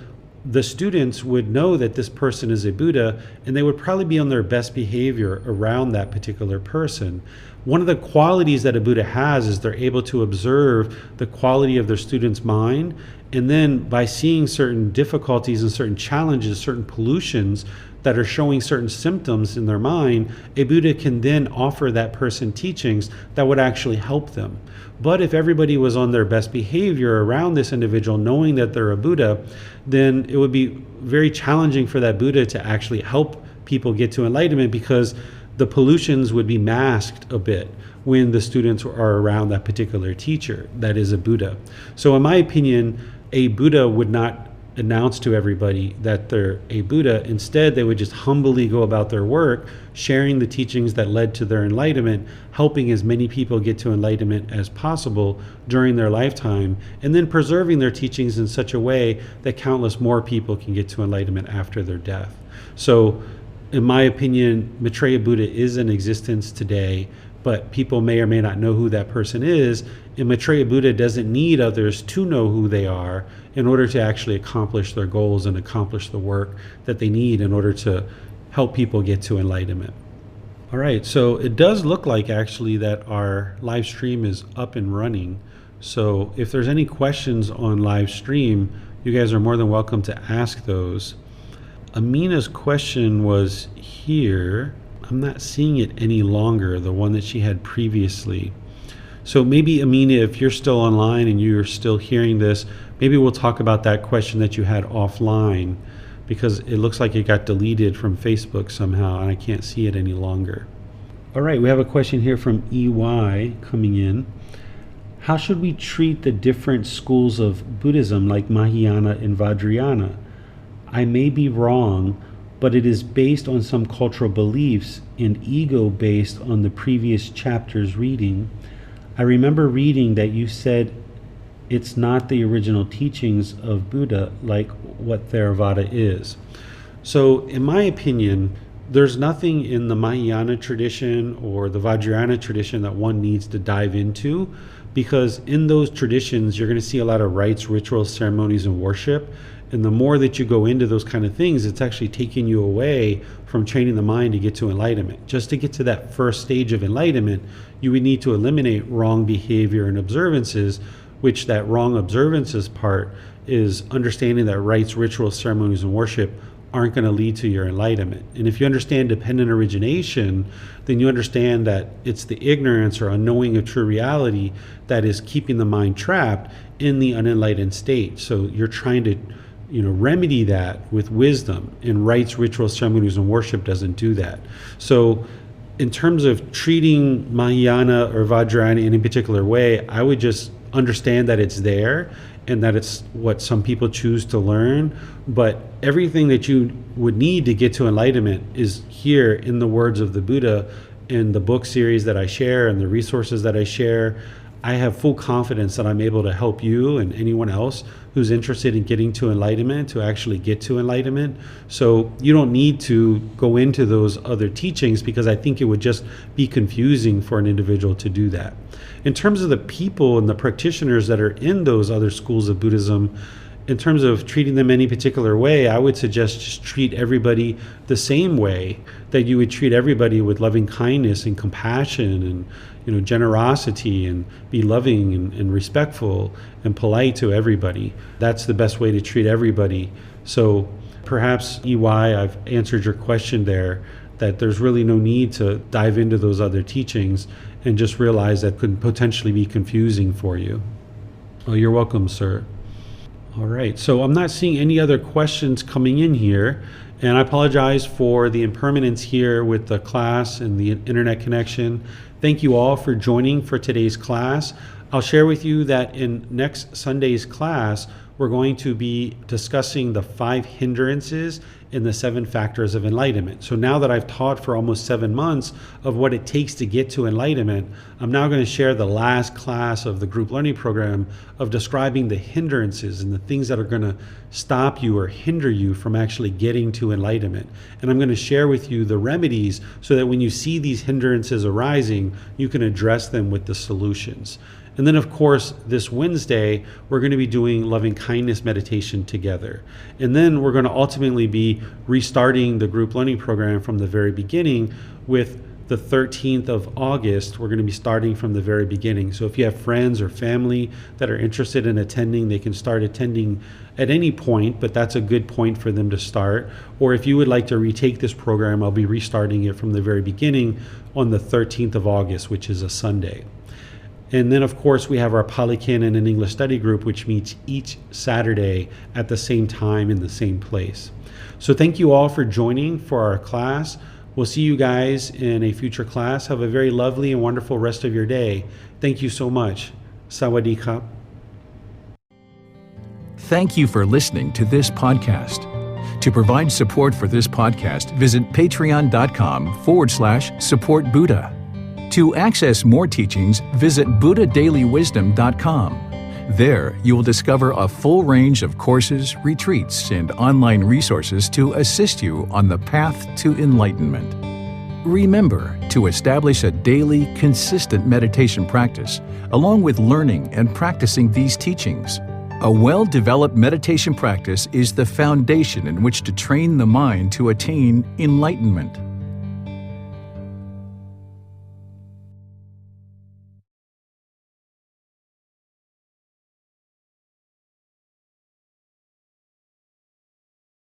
Speaker 2: the students would know that this person is a Buddha, and they would probably be on their best behavior around that particular person. One of the qualities that a Buddha has is they're able to observe the quality of their student's mind, and then by seeing certain difficulties and certain challenges, certain pollutions that are showing certain symptoms in their mind, a Buddha can then offer that person teachings that would actually help them. But if everybody was on their best behavior around this individual, knowing that they're a Buddha, then it would be very challenging for that Buddha to actually help people get to enlightenment, because the pollutions would be masked a bit when the students are around that particular teacher that is a Buddha. So in my opinion, a Buddha would not announce to everybody that they're a Buddha. Instead, they would just humbly go about their work, sharing the teachings that led to their enlightenment, helping as many people get to enlightenment as possible during their lifetime, and then preserving their teachings in such a way that countless more people can get to enlightenment after their death. So, in my opinion, Maitreya Buddha is in existence today, but people may or may not know who that person is, and Maitreya Buddha doesn't need others to know who they are in order to actually accomplish their goals and accomplish the work that they need in order to help people get to enlightenment. All right, so it does look like actually that our live stream is up and running. So if there's any questions on live stream, you guys are more than welcome to ask those. Amina's question was here. I'm not seeing it any longer, the one that she had previously. So maybe, Amina, if you're still online and you're still hearing this, maybe we'll talk about that question that you had offline, because it looks like it got deleted from Facebook somehow and I can't see it any longer. All right, we have a question here from EY coming in. How should we treat the different schools of Buddhism like Mahayana and Vajrayana? I may be wrong, but it is based on some cultural beliefs and ego based on the previous chapter's reading. I remember reading that you said it's not the original teachings of Buddha like what Theravada is. So in my opinion, there's nothing in the Mahayana tradition or the Vajrayana tradition that one needs to dive into, because in those traditions you're going to see a lot of rites, rituals, ceremonies, and worship. And the more that you go into those kind of things, it's actually taking you away from training the mind to get to enlightenment. Just to get to that first stage of enlightenment, you would need to eliminate wrong behavior and observances, which that wrong observances part is understanding that rites, rituals, ceremonies, and worship aren't going to lead to your enlightenment. And if you understand dependent origination, then you understand that it's the ignorance or unknowing of true reality that is keeping the mind trapped in the unenlightened state. So you're trying to remedy that with wisdom, and rites, rituals, ceremonies, and worship doesn't do that. So in terms of treating Mahayana or Vajrayana in a particular way, I would just understand that it's there and that it's what some people choose to learn, but everything that you would need to get to enlightenment is here in the words of the Buddha, in the book series that I share and the resources that I share. I have full confidence that I'm able to help you and anyone else who's interested in getting to enlightenment to actually get to enlightenment. So you don't need to go into those other teachings, because I think it would just be confusing for an individual to do that. In terms of the people and the practitioners that are in those other schools of Buddhism, in terms of treating them any particular way, I would suggest just treat everybody the same way that you would treat everybody, with loving kindness and compassion and generosity, and be loving and respectful and polite to everybody. That's the best way to treat everybody. So perhaps, EY, I've answered your question there, that there's really no need to dive into those other teachings, and just realize that could potentially be confusing for you. Oh, you're welcome, sir. All right, so I'm not seeing any other questions coming in here, and I apologize for the impermanence here with the class and the internet connection. Thank you all for joining for today's class. I'll share with you that in next Sunday's class, we're going to be discussing the 5 hindrances and the 7 factors of enlightenment. So now that I've taught for almost 7 months of what it takes to get to enlightenment, I'm now going to share the last class of the group learning program of describing the hindrances and the things that are going to stop you or hinder you from actually getting to enlightenment. And I'm going to share with you the remedies so that when you see these hindrances arising, you can address them with the solutions. And then, of course, this Wednesday, we're going to be doing loving kindness meditation together. And then we're going to ultimately be restarting the group learning program from the very beginning with the 13th of August. We're going to be starting from the very beginning. So if you have friends or family that are interested in attending, they can start attending at any point, but that's a good point for them to start. Or if you would like to retake this program, I'll be restarting it from the very beginning on the 13th of August, which is a Sunday. And then, of course, we have our Pali, Canon, and English study group, which meets each Saturday at the same time in the same place. So thank you all for joining for our class. We'll see you guys in a future class. Have a very lovely and wonderful rest of your day. Thank you so much. Sawadee krap.
Speaker 1: Thank you for listening to this podcast. To provide support for this podcast, visit patreon.com/support Buddha. To access more teachings, visit buddhadailywisdom.com. There, you will discover a full range of courses, retreats, and online resources to assist you on the path to enlightenment. Remember to establish a daily, consistent meditation practice, along with learning and practicing these teachings. A well-developed meditation practice is the foundation in which to train the mind to attain enlightenment.